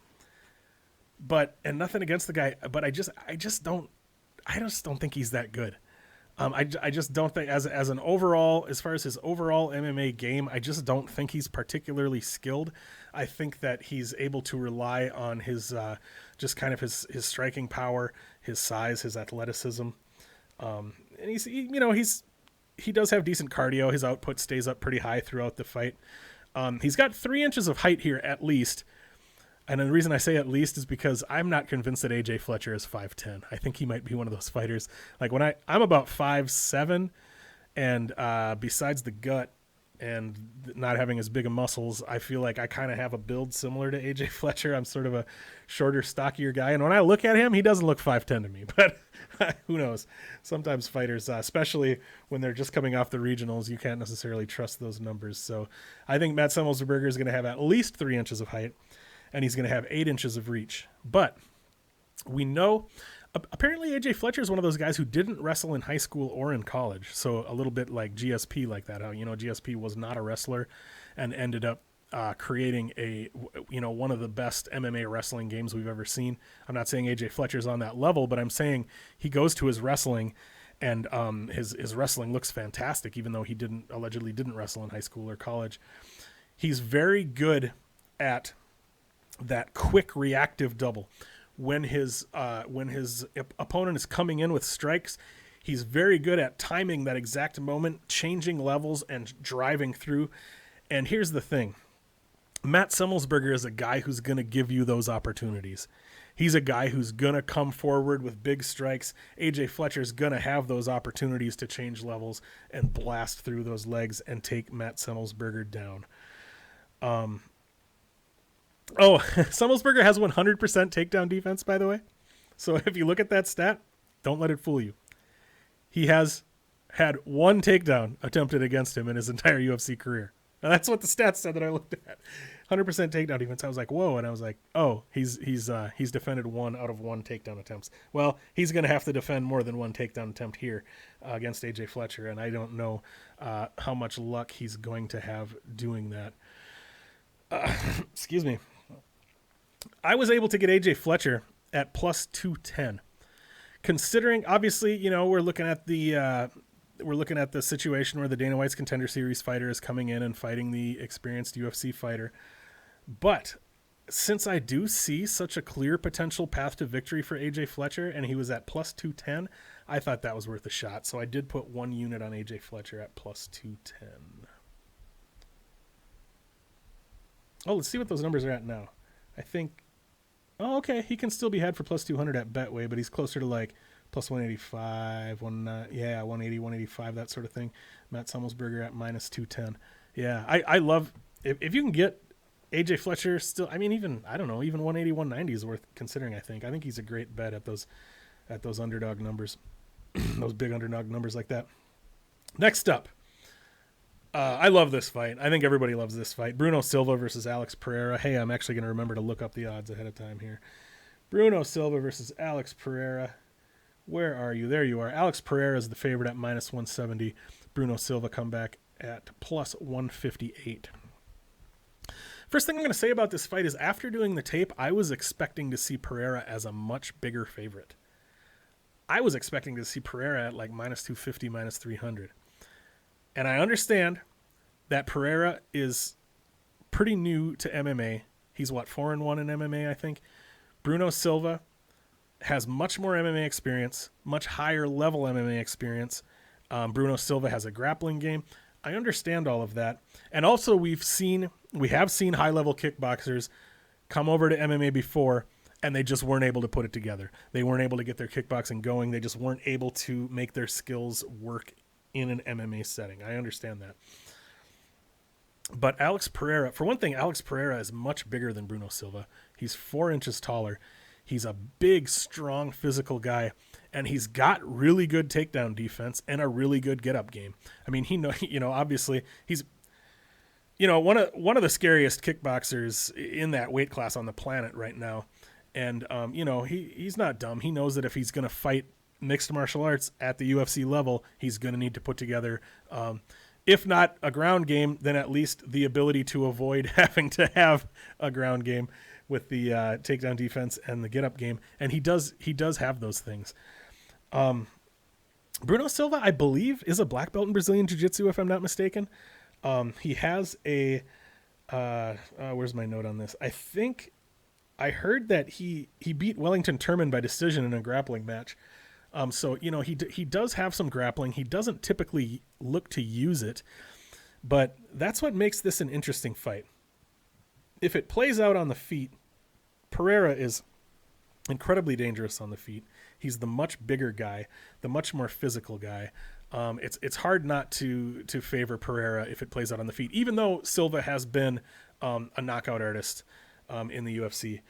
and nothing against the guy, but I just don't think he's that good. I just don't think as an overall, as far as his overall MMA game, I just don't think he's particularly skilled. I think that he's able to rely on his just kind of his striking power, his size, his athleticism, and he does have decent cardio. His output stays up pretty high throughout the fight. He's got 3 inches of height here at least. And the reason I say at least is because I'm not convinced that AJ Fletcher is 5'10". I think he might be one of those fighters. Like when I'm about 5'7", and besides the gut and not having as big of muscles, I feel like I kind of have a build similar to AJ Fletcher. I'm sort of a shorter, stockier guy. And when I look at him, he doesn't look 5'10" to me, but who knows? Sometimes fighters, especially when they're just coming off the regionals, you can't necessarily trust those numbers. So I think Matt Semelsberger is going to have at least 3 inches of height, and he's going to have 8 inches of reach. But we know, apparently AJ Fletcher is one of those guys who didn't wrestle in high school or in college. So a little bit like GSP like that, how, GSP was not a wrestler and ended up creating one of the best MMA wrestling games we've ever seen. I'm not saying AJ Fletcher's on that level, but I'm saying he goes to his wrestling and his wrestling looks fantastic, even though he allegedly didn't wrestle in high school or college. He's very good at that quick reactive double. When his opponent is coming in with strikes, he's very good at timing that exact moment, changing levels and driving through. And here's the thing. Matt Semelsberger is a guy who's going to give you those opportunities. He's a guy who's going to come forward with big strikes. AJ Fletcher's going to have those opportunities to change levels and blast through those legs and take Matt Semelsberger down. Semelsberger has 100% takedown defense, by the way. So if you look at that stat, don't let it fool you. He has had 1 takedown attempted against him in his entire UFC career. Now, that's what the stats said that I looked at. 100% takedown defense. I was like, whoa. And I was like, oh, he's defended 1 out of 1 takedown attempts. Well, he's going to have to defend more than 1 takedown attempt here against AJ Fletcher. And I don't know how much luck he's going to have doing that. Excuse me. I was able to get AJ Fletcher at plus 210. Considering, obviously, we're looking at the situation where the Dana White's Contender Series fighter is coming in and fighting the experienced UFC fighter. But since I do see such a clear potential path to victory for AJ Fletcher, and he was at plus 210, I thought that was worth a shot. So I did put 1 unit on AJ Fletcher at plus 210. Oh, let's see what those numbers are at now. I think, okay, he can still be had for plus 200 at Betway, but he's closer to like plus 185, 180, 185, that sort of thing. Matt Semelsberger at minus 210. Yeah, I love, if you can get AJ Fletcher still, even 180, 190 is worth considering, I think he's a great bet at those underdog numbers, those big underdog numbers like that. Next up, I love this fight. I think everybody loves this fight. Bruno Silva versus Alex Pereira. Hey, I'm actually going to remember to look up the odds ahead of time here. Bruno Silva versus Alex Pereira. Where are you? There you are. Alex Pereira is the favorite at minus 170. Bruno Silva comeback at plus 158. First thing I'm going to say about this fight is after doing the tape, I was expecting to see Pereira as a much bigger favorite. I was expecting to see Pereira at like minus 250, minus 300. And I understand that Pereira is pretty new to MMA. He's 4-1 in MMA, I think. Bruno Silva has much more MMA experience, much higher level MMA experience. Bruno Silva has a grappling game. I understand all of that. And also we have seen high level kickboxers come over to MMA before, and they just weren't able to put it together. They weren't able to get their kickboxing going. They just weren't able to make their skills work in an MMA setting. I understand that. But Alex Pereira, for one thing, Alex Pereira is much bigger than Bruno Silva. He's 4 inches taller. He's a big, strong, physical guy, and he's got really good takedown defense and a really good get-up game. Obviously, he's, one of the scariest kickboxers in that weight class on the planet right now. And, he's not dumb. He knows that if he's going to fight mixed martial arts at the UFC level, he's going to need to put together, if not a ground game, then at least the ability to avoid having to have a ground game with the takedown defense and the get up game. And he does have those things. Bruno Silva, I believe, is a black belt in Brazilian Jiu-Jitsu, if I'm not mistaken. He has a, where's my note on this? I think I heard that he beat Wellington Turman by decision in a grappling match. So, he does have some grappling. He doesn't typically look to use it, but that's what makes this an interesting fight. If it plays out on the feet, Pereira is incredibly dangerous on the feet. He's the much bigger guy, the much more physical guy. It's hard not to favor Pereira if it plays out on the feet, even though Silva has been a knockout artist in the UFC.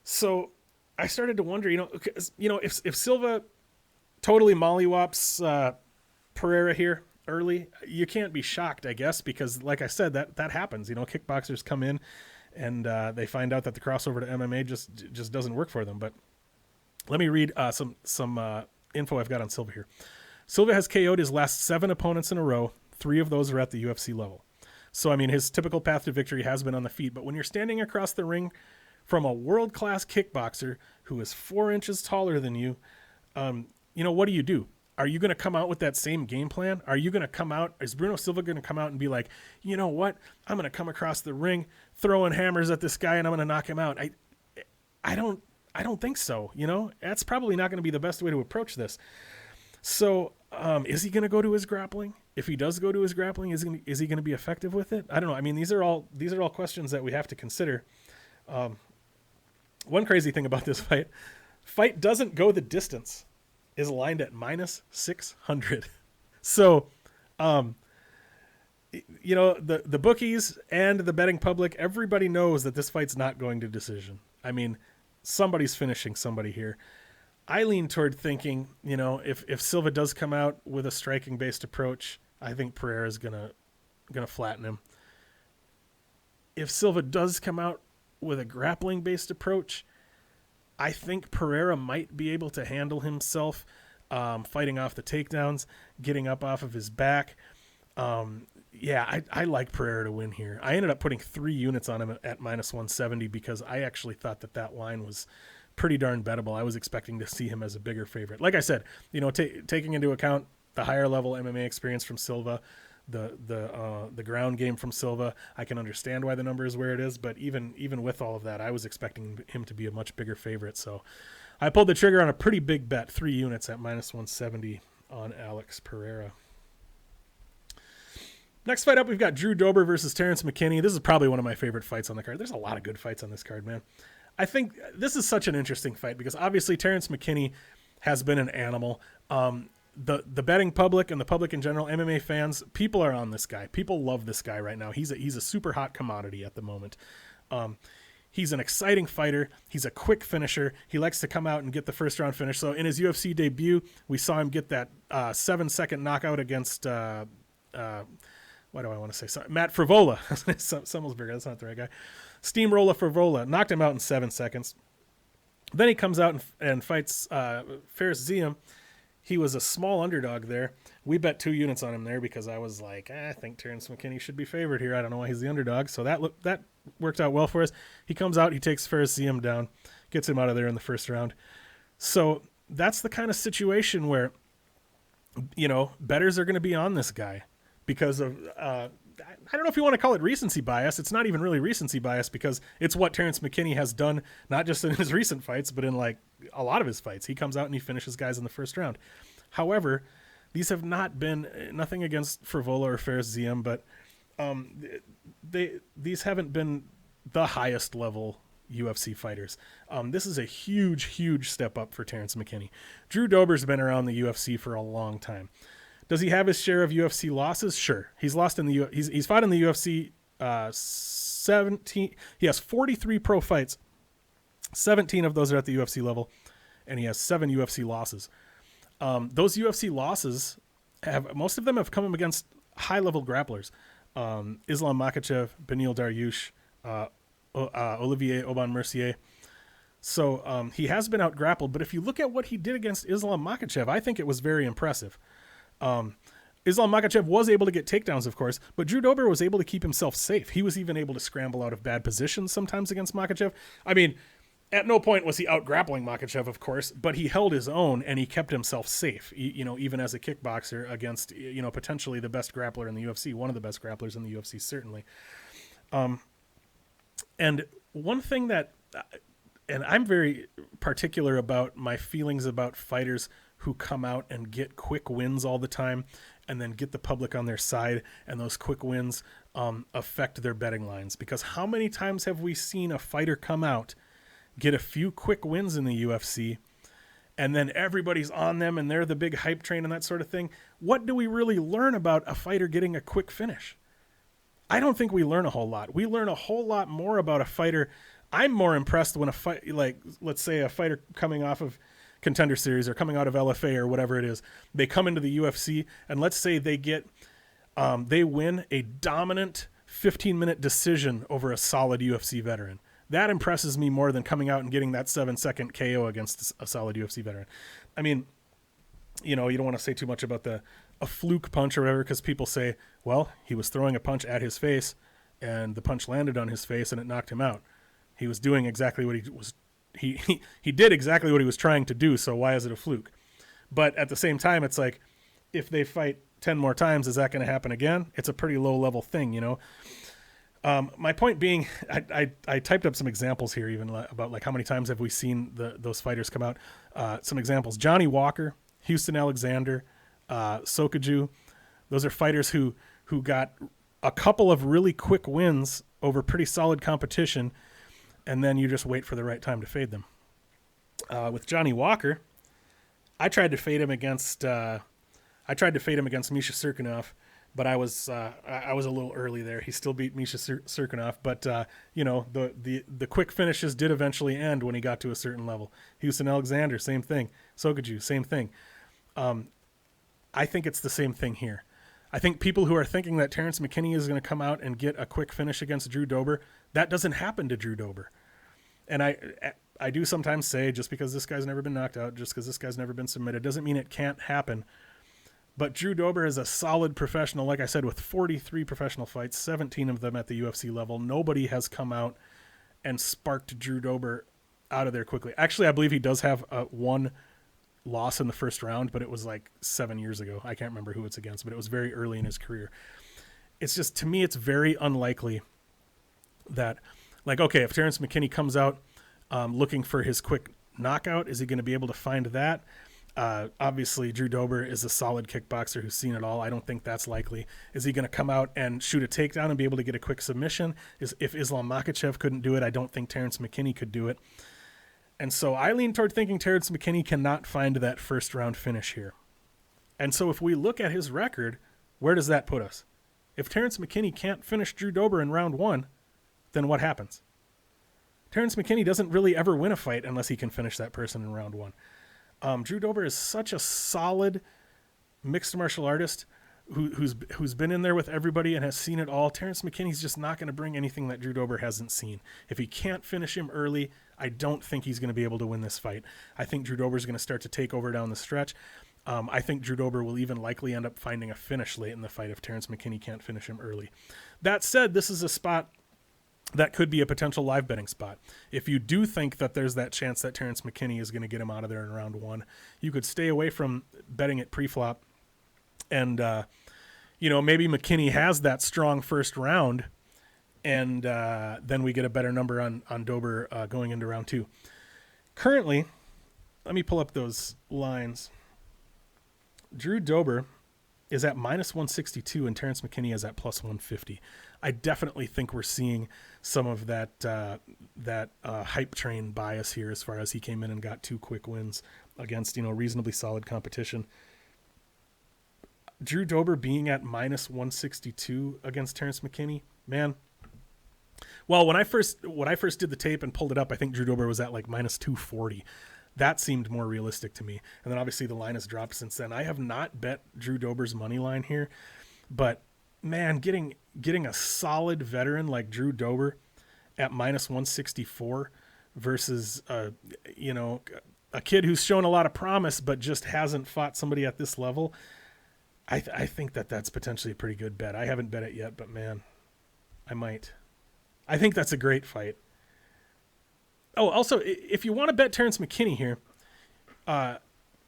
So I started to wonder, if Silva totally mollywops Pereira here early, you can't be shocked, I guess, because like I said, that happens. Kickboxers come in and they find out that the crossover to MMA just doesn't work for them. But let me read some info I've got on Silva here. Silva has KO'd his last 7 opponents in a row. 3 of those are at the UFC level. So, his typical path to victory has been on the feet. But when you're standing across the ring from a world-class kickboxer who is 4 inches taller than you, what do? Are you going to come out with that same game plan? Are you going to come out? Is Bruno Silva going to come out and be like, you know what? I'm going to come across the ring, throwing hammers at this guy, and I'm going to knock him out. I don't think so. That's probably not going to be the best way to approach this. So, is he going to go to his grappling? If he does go to his grappling, is he going to be effective with it? I don't know. These are all questions that we have to consider. One crazy thing about this fight doesn't go the distance, is aligned at minus 600. So, the bookies and the betting public, everybody knows that this fight's not going to decision. Somebody's finishing somebody here. I lean toward thinking, if Silva does come out with a striking based approach, I think Pereira is gonna flatten him. if Silva does come out with a grappling-based approach, I think Pereira might be able to handle himself, fighting off the takedowns, getting up off of his back. I like Pereira to win here. I ended up putting 3 units on him at -170 because I actually thought that line was pretty darn bettable. I was expecting to see him as a bigger favorite. Like I said, taking into account the higher level MMA experience from Silva, the ground game from Silva, I can understand why the number is where it is. But even with all of that, I was expecting him to be a much bigger favorite. So I pulled the trigger on a pretty big bet, 3 units at -170 on Alex Pereira. Next fight up, we've got Drew Dober versus Terrence McKinney. This is probably one of my favorite fights on the card. There's a lot of good fights on this card, man. I think this is such an interesting fight because obviously Terrence McKinney has been an animal. The betting public and the public in general, MMA fans, people are on this guy. People love this guy right now. He's a super hot commodity at the moment. He's an exciting fighter. He's a quick finisher. He likes to come out and get the first round finish. So in his UFC debut, we saw him get that 7-second knockout against what do I want to say? Sorry, Matt Frivola. Semelsberger, that's not the right guy. Steamroller Frivola knocked him out in 7 seconds. Then he comes out and fights Fares Ziam. He was a small underdog there. We bet 2 units on him there because I was like, I think Terrence McKinney should be favored here. I don't know why he's the underdog. So that worked out well for us. He comes out, he takes Fares Ziam down, gets him out of there in the first round. So that's the kind of situation where, bettors are going to be on this guy because of, I don't know if you want to call it recency bias. It's not even really recency bias because it's what Terrence McKinney has done, not just in his recent fights, but in like a lot of his fights. He comes out and he finishes guys in the first round. However, these have not been, nothing against Frivola or Fares Ziam, but these haven't been the highest level UFC fighters. This is a huge step up for Terrence McKinney. Drew Dober's been around the UFC for a long time. Does he have his share of UFC losses? Sure. He's lost in the he's fought in the UFC 17. He has 43 pro fights. 17 of those are at the UFC level, and he has 7 UFC losses. Those UFC losses most of them have come against high-level grapplers. Islam Makhachev, Beneil Dariush, Olivier Aubin-Mercier. So he has been out-grappled, but if you look at what he did against Islam Makhachev, I think it was very impressive. Islam Makhachev was able to get takedowns, of course, but Drew Dober was able to keep himself safe. He was even able to scramble out of bad positions sometimes against Makhachev. I mean, at no point was he out-grappling Makhachev, of course, but he held his own and he kept himself safe, even as a kickboxer against, potentially the best grappler in the UFC, one of the best grapplers in the UFC, certainly. And one thing that, and I'm very particular about my feelings about fighters who come out and get quick wins all the time and then get the public on their side, and those quick wins affect their betting lines. Because how many times have we seen a fighter come out, get a few quick wins in the UFC, and then everybody's on them and they're the big hype train and that sort of thing? What do we really learn about a fighter getting a quick finish? I don't think we learn a whole lot. We learn a whole lot more about a fighter. I'm more impressed when a fight, like let's say a fighter coming off of Contender Series or coming out of LFA or whatever it is, they come into the UFC and let's say they win a dominant 15-minute decision over a solid UFC veteran. That impresses me more than coming out and getting that 7-second KO against a solid UFC veteran. I mean, you don't want to say too much about a fluke punch or whatever, because people say, well, he was throwing a punch at his face and the punch landed on his face and it knocked him out. He was doing exactly what he did exactly what he was trying to do, so why is it a fluke? But at the same time, it's like, if they fight 10 more times, is that going to happen again? It's a pretty low-level thing, My point being, I typed up some examples here even about like how many times have we seen those fighters come out. Some examples: Johnny Walker, Houston Alexander, Sokaju. Those are fighters who got a couple of really quick wins over pretty solid competition, and then you just wait for the right time to fade them. With Johnny Walker, I tried to fade him against Misha Cirkunov, but I was a little early there. He still beat Misha Cirkunov, but the quick finishes did eventually end when he got to a certain level. Houston Alexander, same thing. Sokaju, same thing. I think it's the same thing here. I think people who are thinking that Terrence McKinney is going to come out and get a quick finish against Drew Dober, that doesn't happen to Drew Dober. And I do sometimes say, just because this guy's never been knocked out, just because this guy's never been submitted, doesn't mean it can't happen. But Drew Dober is a solid professional, like I said, with 43 professional fights, 17 of them at the UFC level. Nobody has come out and sparked Drew Dober out of there quickly. Actually, I believe he does have one loss in the first round, but it was like 7 years ago. I can't remember who it's against, but it was very early in his career. It's just, to me, it's very unlikely that, like, okay, if Terrence McKinney comes out looking for his quick knockout, is he going to be able to find that? Obviously, Drew Dober is a solid kickboxer who's seen it all. I don't think that's likely. Is he going to come out and shoot a takedown and be able to get a quick submission? If Islam Makhachev couldn't do it, I don't think Terrence McKinney could do it. And so I lean toward thinking Terrence McKinney cannot find that first round finish here. And so if we look at his record, where does that put us? If Terrence McKinney can't finish Drew Dober in round one, then what happens? Terrence McKinney doesn't really ever win a fight unless he can finish that person in round one. Drew Dober is such a solid mixed martial artist who's been in there with everybody and has seen it all. Terrence McKinney's just not going to bring anything that Drew Dober hasn't seen. If he can't finish him early, I don't think he's going to be able to win this fight. I think Drew Dober's going to start to take over down the stretch. I think Drew Dober will even likely end up finding a finish late in the fight if Terrence McKinney can't finish him early. That said, this is a spot that could be a potential live betting spot. If you do think that there's that chance that Terrence McKinney is going to get him out of there in round one, you could stay away from betting it pre-flop. And, maybe McKinney has that strong first round, and then we get a better number on Dober going into round two. Currently, let me pull up those lines. Drew Dober is at minus 162 and Terrence McKinney is at plus 150. I definitely think we're seeing some of that hype train bias here as far as he came in and got 2 quick wins against, reasonably solid competition. Drew Dober being at minus 162 against Terrence McKinney, man. Well, when I first did the tape and pulled it up, I think Drew Dober was at like minus 240. That seemed more realistic to me. And then obviously the line has dropped since then. I have not bet Drew Dober's money line here, but man, getting a solid veteran like Drew Dober at minus 164 versus a kid who's shown a lot of promise but just hasn't fought somebody at this level, I think that's potentially a pretty good bet. I haven't bet it yet, but man, I might. I think that's a great fight. Oh, also, if you want to bet Terrence McKinney here,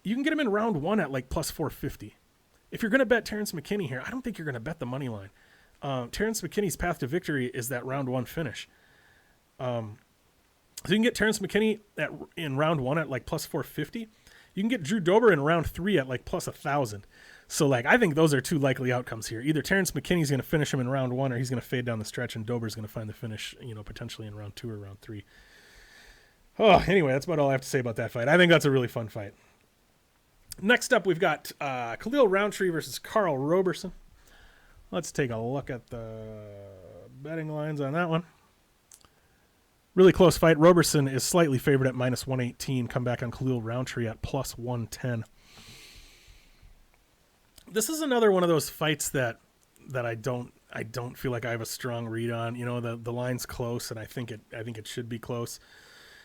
you can get him in round one at like plus 450. If you're going to bet Terrence McKinney here, I don't think you're going to bet the money line. Terrence McKinney's path to victory is that round one finish. So you can get Terrence McKinney in round one at like plus 450. You can get Drew Dober in round three at like plus 1,000. So like I think those are two likely outcomes here. Either Terrence McKinney's going to finish him in round one, or he's going to fade down the stretch, and Dober's going to find the finish, potentially in round two or round three. Oh, anyway, that's about all I have to say about that fight. I think that's a really fun fight. Next up, we've got Khalil Rountree versus Carl Roberson. Let's take a look at the betting lines on that one. Really close fight. Roberson is slightly favored at minus 118. Come back on Khalil Rountree at plus 110. This is another one of those fights that I don't feel like I have a strong read on. The line's close, and I think it should be close.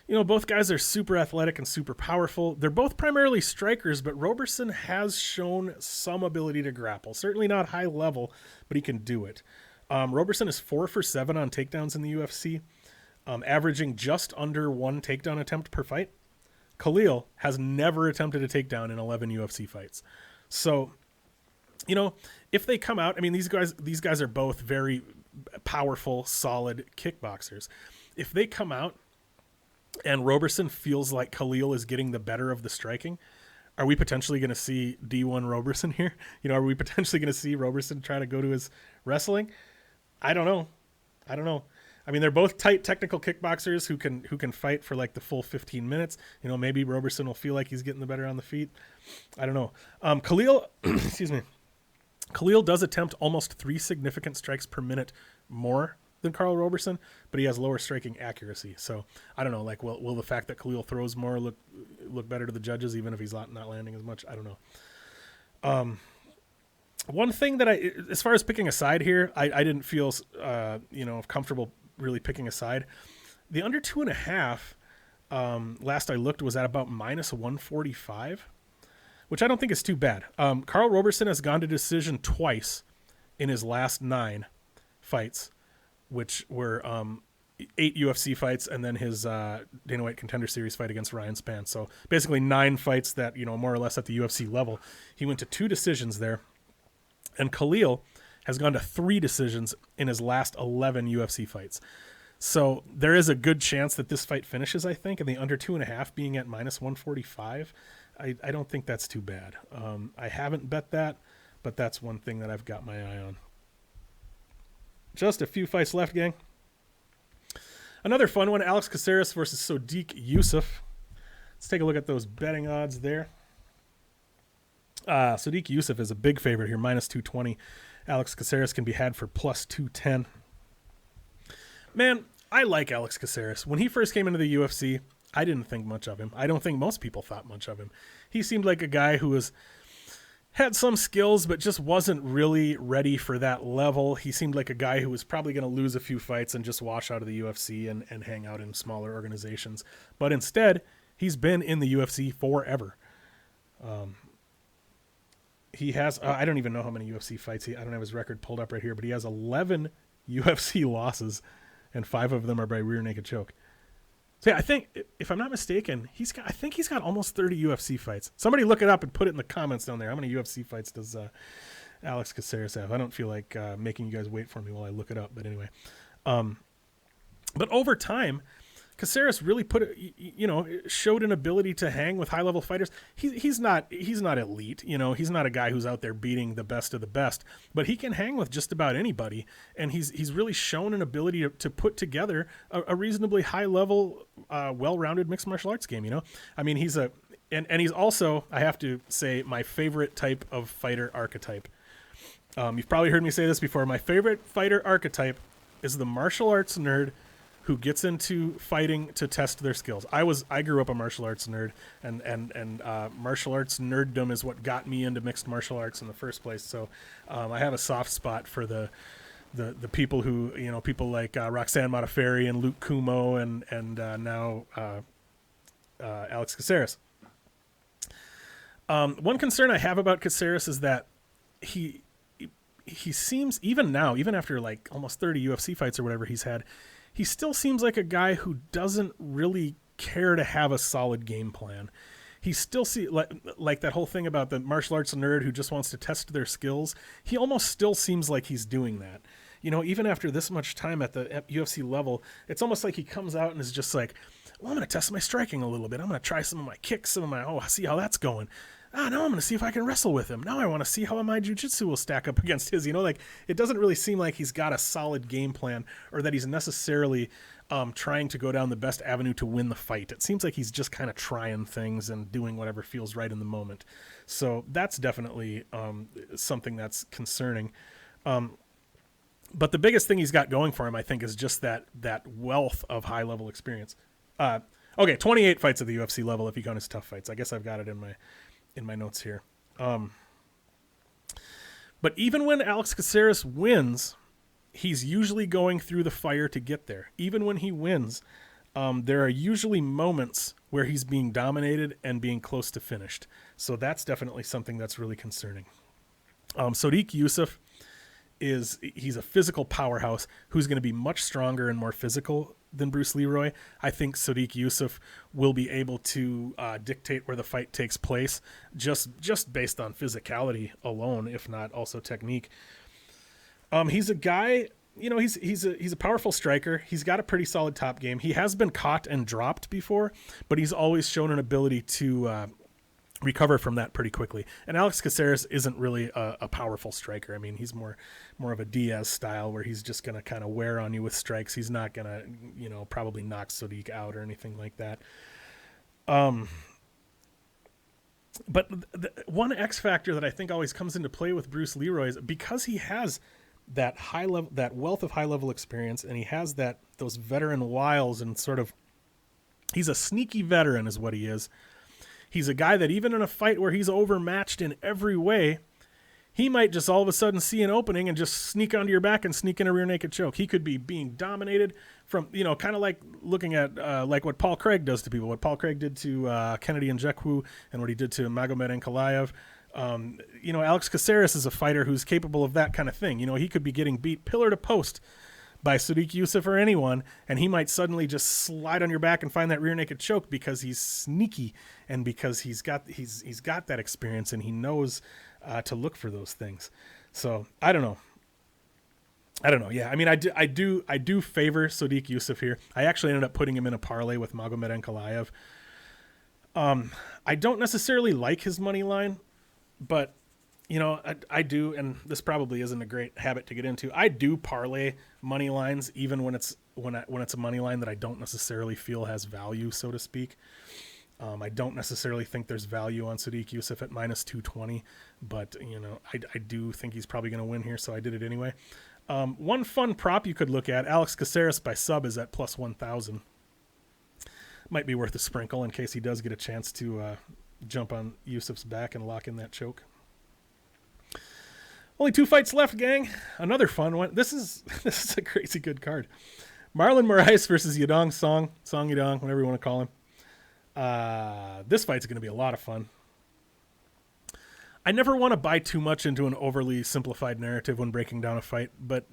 Both guys are super athletic and super powerful. They're both primarily strikers, but Roberson has shown some ability to grapple. Certainly not high level, but he can do it. Roberson is 4 for 7 on takedowns in the UFC, averaging just under 1 takedown attempt per fight. Khalil has never attempted a takedown in 11 UFC fights. So, if they come out, these guys are both very powerful, solid kickboxers. If they come out and Roberson feels like Khalil is getting the better of the striking, are we potentially going to see D1 Roberson here? Are we potentially going to see Roberson try to go to his wrestling? I don't know. They're both tight technical kickboxers who can fight for like the full 15 minutes. Maybe Roberson will feel like he's getting the better on the feet. I don't know. Khalil, excuse me. Khalil does attempt almost 3 significant strikes per minute more than Carl Roberson, but he has lower striking accuracy. So I don't know, like, will the fact that Khalil throws more look better to the judges, even if he's not landing as much? I don't know. One thing that as far as picking a side here, I didn't feel, comfortable really picking a side. The under 2.5, last I looked, was at about minus 145, which I don't think is too bad. Carl Robertson has gone to decision twice in his last 9 fights, which were 8 UFC fights and then his Dana White Contender Series fight against Ryan Spann. So basically 9 fights that, more or less at the UFC level. He went to 2 decisions there. And Khalil has gone to 3 decisions in his last 11 UFC fights. So there is a good chance that this fight finishes, I think, and the under 2.5 being at minus 145. I don't think that's too bad. I haven't bet that, but that's one thing that I've got my eye on. Just a few fights left, gang. Another fun one, Alex Caceres versus Sodiq Yusuff. Let's take a look at those betting odds there. Sodiq Yusuff is a big favorite here, minus 220. Alex Caceres can be had for plus 210. Man, I like Alex Caceres. When he first came into the UFC, I didn't think much of him. I don't think most people thought much of him. He seemed like a guy who had some skills, but just wasn't really ready for that level. He seemed like a guy who was probably going to lose a few fights and just wash out of the UFC and hang out in smaller organizations. But instead, he's been in the UFC forever. He has, I don't even know how many UFC fights. I don't have his record pulled up right here, but he has 11 UFC losses, and 5 of them are by rear naked choke. So yeah, I think, if I'm not mistaken, he's got almost 30 UFC fights. Somebody look it up and put it in the comments down there. How many UFC fights does Alex Caceres have? I don't feel like making you guys wait for me while I look it up, but anyway. But over time, Caceres really showed an ability to hang with high-level fighters. He's not elite, he's not a guy who's out there beating the best of the best, but he can hang with just about anybody, and he's really shown an ability to put together a reasonably high-level, well-rounded mixed martial arts game. I mean, he's also, I have to say, my favorite type of fighter archetype. You've probably heard me say this before. My favorite fighter archetype is the martial arts nerd who gets into fighting to test their skills. I grew up a martial arts nerd, and martial arts nerddom is what got me into mixed martial arts in the first place. So I have a soft spot for the people who, people like Roxanne Modafferi and Luke Kumo and now Alex Caceres. One concern I have about Caceres is that he seems, even now, even after like almost 30 UFC fights or whatever he's had, he still seems like a guy who doesn't really care to have a solid game plan. He still like that whole thing about the martial arts nerd who just wants to test their skills. He almost still seems like he's doing that. Even after this much time at the UFC level, it's almost like he comes out and is just like, well, I'm going to test my striking a little bit. I'm going to try some of my kicks, see how that's going. Now I'm going to see if I can wrestle with him. Now I want to see how my jiu-jitsu will stack up against his. It doesn't really seem like he's got a solid game plan or that he's necessarily trying to go down the best avenue to win the fight. It seems like he's just kind of trying things and doing whatever feels right in the moment. So that's definitely something that's concerning. But the biggest thing he's got going for him, I think, is just that wealth of high-level experience. 28 fights at the UFC level if you count his tough fights. I guess I've got it in my notes here. But even when Alex Caceres wins, he's usually going through the fire to get there. Even when he wins, there are usually moments where he's being dominated and being close to finished. So that's definitely something that's really concerning. Sodiq Yusuff he's a physical powerhouse who's going to be much stronger and more physical than Bruce Leroy. I think Sodiq Yusuff will be able to dictate where the fight takes place just based on physicality alone, if not also technique. He's a guy, he's a powerful striker. He's got a pretty solid top game. He has been caught and dropped before, but he's always shown an ability to recover from that pretty quickly. And Alex Caceres isn't really a powerful striker. I mean, he's more of a Diaz style where he's just going to kind of wear on you with strikes. He's not going to, probably knock Sodiq out or anything like that. But one X factor that I think always comes into play with Bruce Leroy is because he has that that wealth of high level experience, and he has those veteran wiles and he's a sneaky veteran is what he is. He's a guy that even in a fight where he's overmatched in every way, he might just all of a sudden see an opening and just sneak onto your back and sneak in a rear naked choke. He could be being dominated from, kind of like looking at like what Paul Craig does to people, what Paul Craig did to Cannetti and Nchukwi, and what he did to Magomed Ankalaev. Alex Caceres is a fighter who's capable of that kind of thing. He could be getting beat pillar to post by Sodiq Yusuff or anyone, and he might suddenly just slide on your back and find that rear naked choke because he's sneaky and because he's got that experience and he knows to look for those things. So I don't know. Yeah, I mean, I do favor Sodiq Yusuff here. I actually ended up putting him in a parlay with Magomed Ankalaev. I don't necessarily like his money line, but I do, and this probably isn't a great habit to get into. I do parlay money lines, even when it's a money line that I don't necessarily feel has value, so to speak. I don't necessarily think there's value on Sodiq Yusuff at minus 220, but I do think he's probably going to win here, so I did it anyway. One fun prop you could look at: Alex Caceres by sub is at plus 1,000. Might be worth a sprinkle in case he does get a chance to jump on Yusuff's back and lock in that choke. Only 2 fights left, gang. Another fun one. This is a crazy good card. Marlon Moraes versus Yadong Song Yadong, whatever you want to call him. This fight's going to be a lot of fun. I never want to buy too much into an overly simplified narrative when breaking down a fight, but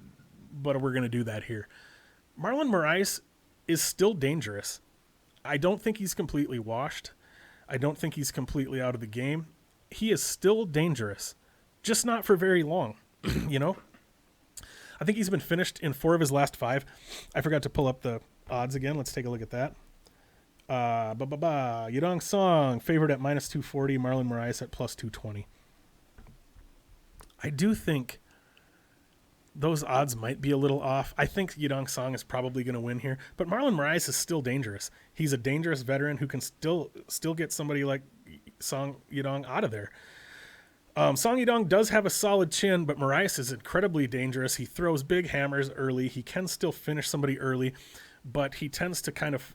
we're going to do that here. Marlon Moraes is still dangerous. I don't think he's completely washed. I don't think he's completely out of the game. He is still dangerous. Just not for very long, I think he's been finished in 4 of his last 5. I forgot to pull up the odds again. Let's take a look at that. Yadong Song, favored at minus 240. Marlon Moraes at plus 220. I do think those odds might be a little off. I think Yadong Song is probably going to win here, but Marlon Moraes is still dangerous. He's a dangerous veteran who can still get somebody like Song Yadong out of there. Song Yadong does have a solid chin, but Moraes is incredibly dangerous. He throws big hammers early. He can still finish somebody early, but he tends to kind of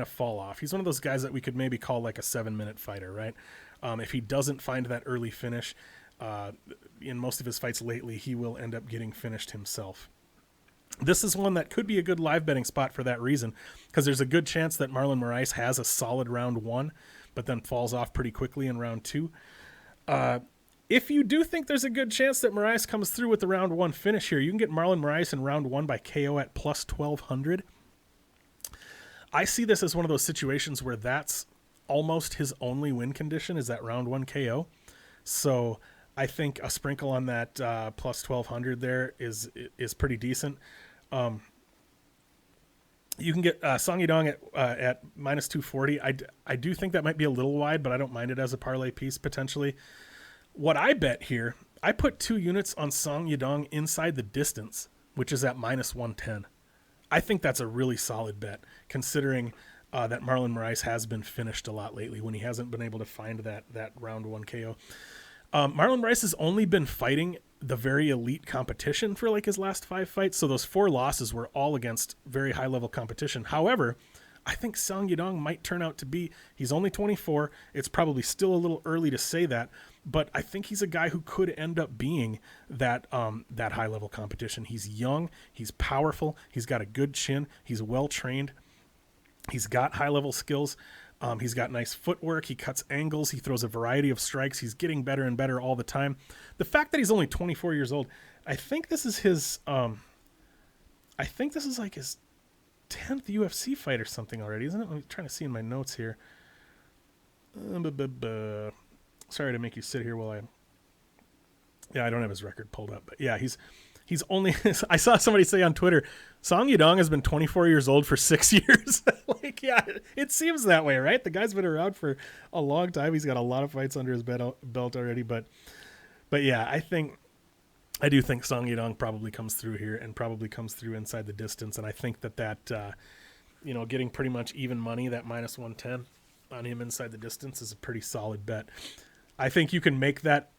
fall off. He's one of those guys that we could maybe call like a 7-minute fighter, right? If he doesn't find that early finish, in most of his fights lately, he will end up getting finished himself. This is one that could be a good live betting spot for that reason, because there's a good chance that Marlon Moraes has a solid round 1, but then falls off pretty quickly in round 2. If you do think there's a good chance that Moraes comes through with the round 1 finish here, you can get Marlon Moraes in round 1 by KO at plus 1,200. I see this as one of those situations where that's almost his only win condition, is that round 1 KO. So I think a sprinkle on that plus 1,200 there is pretty decent. You can get Song Yadong at minus 240. I do think that might be a little wide, but I don't mind it as a parlay piece potentially. What I bet here, I put 2 units on Song Yadong inside the distance, which is at minus 110. I think that's a really solid bet, considering that Marlon Moraes has been finished a lot lately when he hasn't been able to find that round 1 KO. Marlon Moraes has only been fighting the very elite competition for like his last 5 fights, so those 4 losses were all against very high-level competition. However, I think Song Yadong might turn out to be, he's only 24, it's probably still a little early to say that, but I think he's a guy who could end up being that high-level competition. He's young, he's powerful, he's got a good chin, he's well-trained, he's got high-level skills, he's got nice footwork, he cuts angles, he throws a variety of strikes, he's getting better and better all the time. The fact that he's only 24 years old, I think this is his, like his 10th UFC fight or something already, isn't it? I'm trying to see in my notes here. Sorry to make you sit here while I don't have his record pulled up, but yeah, he's only, I saw somebody say on Twitter, Song Yadong has been 24 years old for 6 years. Like, yeah, it seems that way, right? The guy's been around for a long time. He's got a lot of fights under his belt already, but yeah, I do think Song Yadong probably comes through here and probably comes through inside the distance. And I think that getting pretty much even money, that minus 110 on him inside the distance is a pretty solid bet. I think you can make that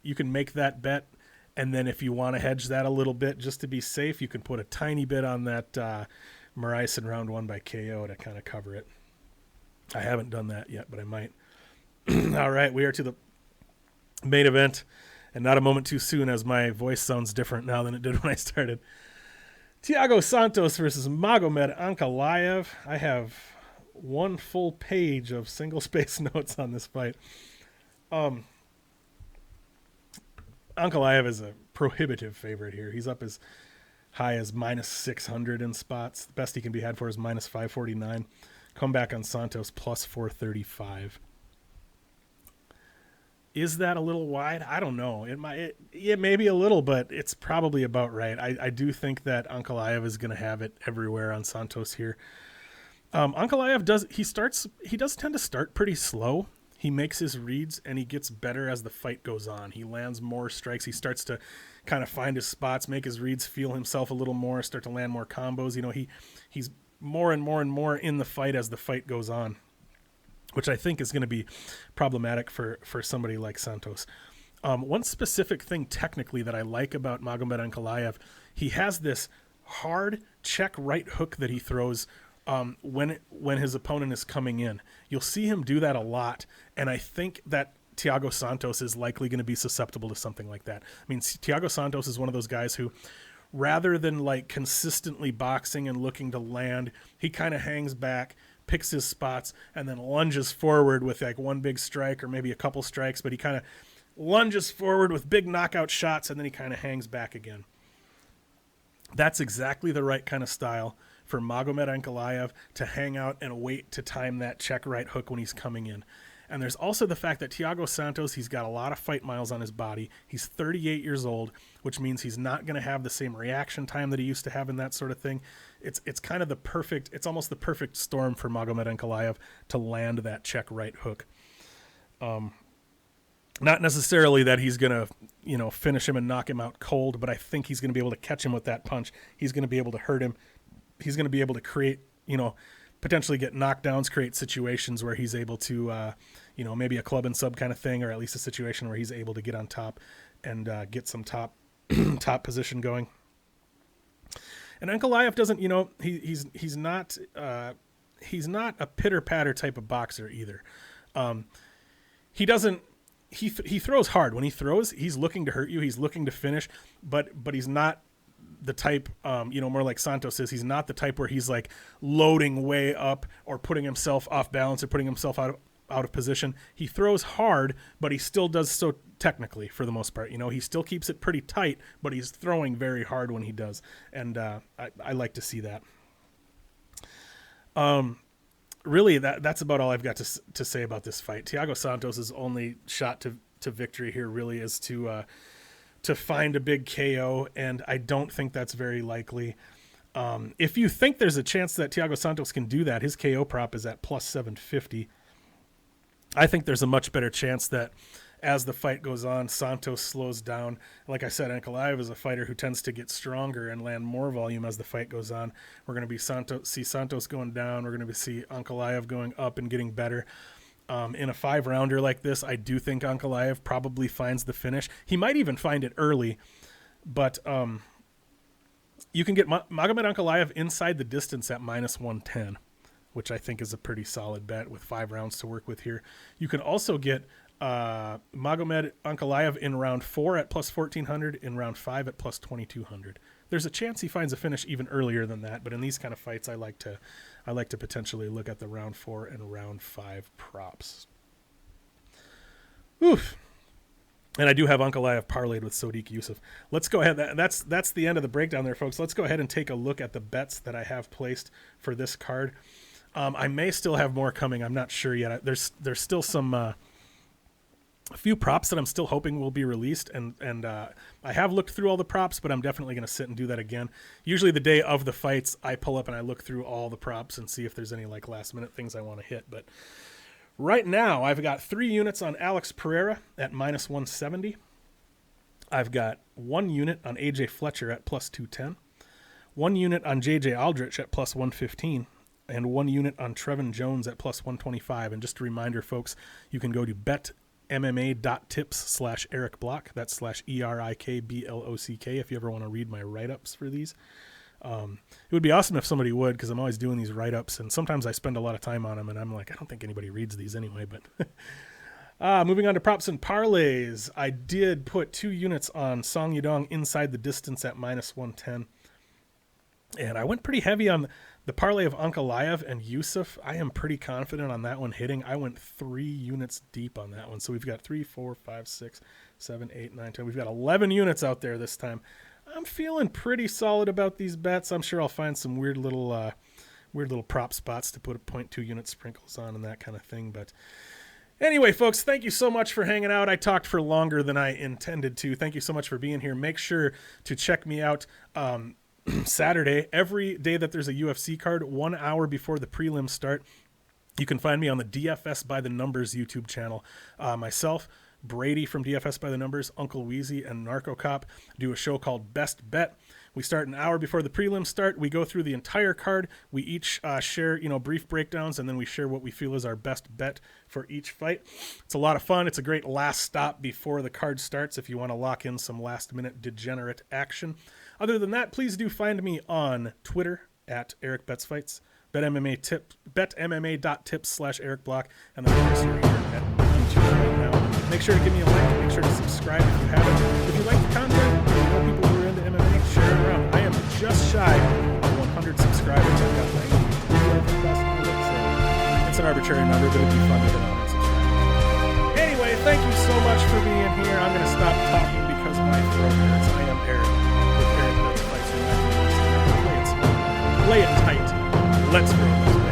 bet. And then if you want to hedge that a little bit just to be safe, you can put a tiny bit on that Moraes in round 1 by KO to kind of cover it. I haven't done that yet, but I might. All right, we are to the main event. And not a moment too soon, as my voice sounds different now than it did when I started. Thiago Santos versus Magomed Ankalaev. I have one full page of single-space notes on this fight. Ankalaev is a prohibitive favorite here. He's up as high as minus 600 in spots. The best he can be had for is minus 549. Comeback on Santos plus 435. Is that a little wide? I don't know. It may be a little, but it's probably about right. I do think that Ankalaev is going to have it everywhere on Santos here. Ankalaev does tend to start pretty slow. He makes his reads and he gets better as the fight goes on. He lands more strikes. He starts to kind of find his spots, make his reads, feel himself a little more, start to land more combos. You know, he's more and more and more in the fight as the fight goes on, which I think is going to be problematic for somebody like Santos. One specific thing technically that I like about Magomed Ankalaev, he has this hard check right hook that he throws when his opponent is coming in. You'll see him do that a lot, and I think that Thiago Santos is likely going to be susceptible to something like that. I mean, Thiago Santos is one of those guys who, rather than like consistently boxing and looking to land, he kind of hangs back, picks his spots, and then lunges forward with like one big strike or maybe a couple strikes, but he kind of lunges forward with big knockout shots, and then he kind of hangs back again. That's exactly the right kind of style for Magomed Ankalaev to hang out and wait to time that check right hook when he's coming in. And there's also the fact that Thiago Santos, he's got a lot of fight miles on his body. He's 38 years old, which means he's not going to have the same reaction time that he used to have in that sort of thing. It's kind of it's almost the perfect storm for Magomed Ankalaev to land that check right hook. Not necessarily that he's going to, finish him and knock him out cold, but I think he's going to be able to catch him with that punch. He's going to be able to hurt him. He's going to be able to create, potentially get knockdowns, create situations where he's able to, maybe a club and sub kind of thing, or at least a situation where he's able to get on top and get some top position going. And Ankalaev doesn't, he's not a pitter patter type of boxer either. He throws hard. When he throws, he's looking to hurt you. He's looking to finish, but he's not the type, more like Santos is. He's not the type where he's like loading way up or putting himself off balance or putting himself out of position. He throws hard, but he still does so technically for the most part. He still keeps it pretty tight, but he's throwing very hard when he does. And I like to see that. Really, that's about all I've got to say about this fight. Thiago Santos' only shot to victory here really is to find a big KO, and I don't think that's very likely. If you think there's a chance that Thiago Santos can do that, his KO prop is at plus 750. I think there's a much better chance that as the fight goes on, Santos slows down. Like I said, Ankalaev is a fighter who tends to get stronger and land more volume as the fight goes on. We're going to see Santos going down. We're going to see Ankalaev going up and getting better. In a 5-rounder like this, I do think Ankalaev probably finds the finish. He might even find it early, but you can get Magomed Ankalaev inside the distance at minus 110, which I think is a pretty solid bet with 5 rounds to work with here. You can also get Magomed Ankalaev in round 4 at plus 1,400, in round 5 at plus 2,200. There's a chance he finds a finish even earlier than that, but in these kind of fights, I like to potentially look at the round 4 and round 5 props. Oof. And I do have Ankalaev parlayed with Sodiq Yusuff. Let's go ahead. That's the end of the breakdown there, folks. Let's go ahead and take a look at the bets that I have placed for this card. I may still have more coming. I'm not sure yet. There's still some a few props that I'm still hoping will be released, and I have looked through all the props, but I'm definitely going to sit and do that again. Usually the day of the fights, I pull up and I look through all the props and see if there's any like last minute things I want to hit. But right now, I've got 3 units on Alex Pereira at minus 170. I've got 1 unit on AJ Fletcher at plus 210, 1 unit on JJ Aldrich at plus 115, and 1 unit on Trevin Jones at plus 125. And just a reminder, folks, you can go to betmma.tips/Erik Block. That's /ERIKBLOCK if you ever want to read my write-ups for these. It would be awesome if somebody would, because I'm always doing these write-ups, and sometimes I spend a lot of time on them, and I'm like, I don't think anybody reads these anyway, but Moving on to props and parlays. I did put 2 units on Song Yadong inside the distance at -110. And I went pretty heavy on the parlay of Ankalaev and Yusuff. I am pretty confident on that one hitting. I went 3 units deep on that one. So we've got 3, 4, 5, 6, 7, 8, 9, 10. We've got 11 units out there this time. I'm feeling pretty solid about these bets. I'm sure I'll find some weird little prop spots to put a 0.2 unit sprinkles on and that kind of thing. But anyway, folks, thank you so much for hanging out. I talked for longer than I intended to. Thank you so much for being here. Make sure to check me out Saturday, every day that there's a UFC card, 1 hour before the prelims start. You can find me on the DFS by the Numbers YouTube channel. Myself, Brady from DFS by the Numbers, Uncle Weezy, and Narco Cop do a show called Best Bet. We start an hour before the prelims start. We go through the entire card. We each share, brief breakdowns, and then we share what we feel is our best bet for each fight. It's a lot of fun. It's a great last stop before the card starts if you want to lock in some last-minute degenerate action. Other than that, please do find me on Twitter at Erik Betts Fights, betmma.tips/ErikBlock, and then of course you're here at YouTube right now. Make sure to give me a like. Make sure to subscribe if you haven't. If you like the content, if you know people who are into MMA, share it around. I am just shy of 100 subscribers. I've got 90. It's an arbitrary number, but it'd be fun to hit on and subscribe. Anyway, thank you so much for being here. I'm going to stop talking because my throat hurts. I am Erik with Erik Betts Fights. Play it tight. Let's go.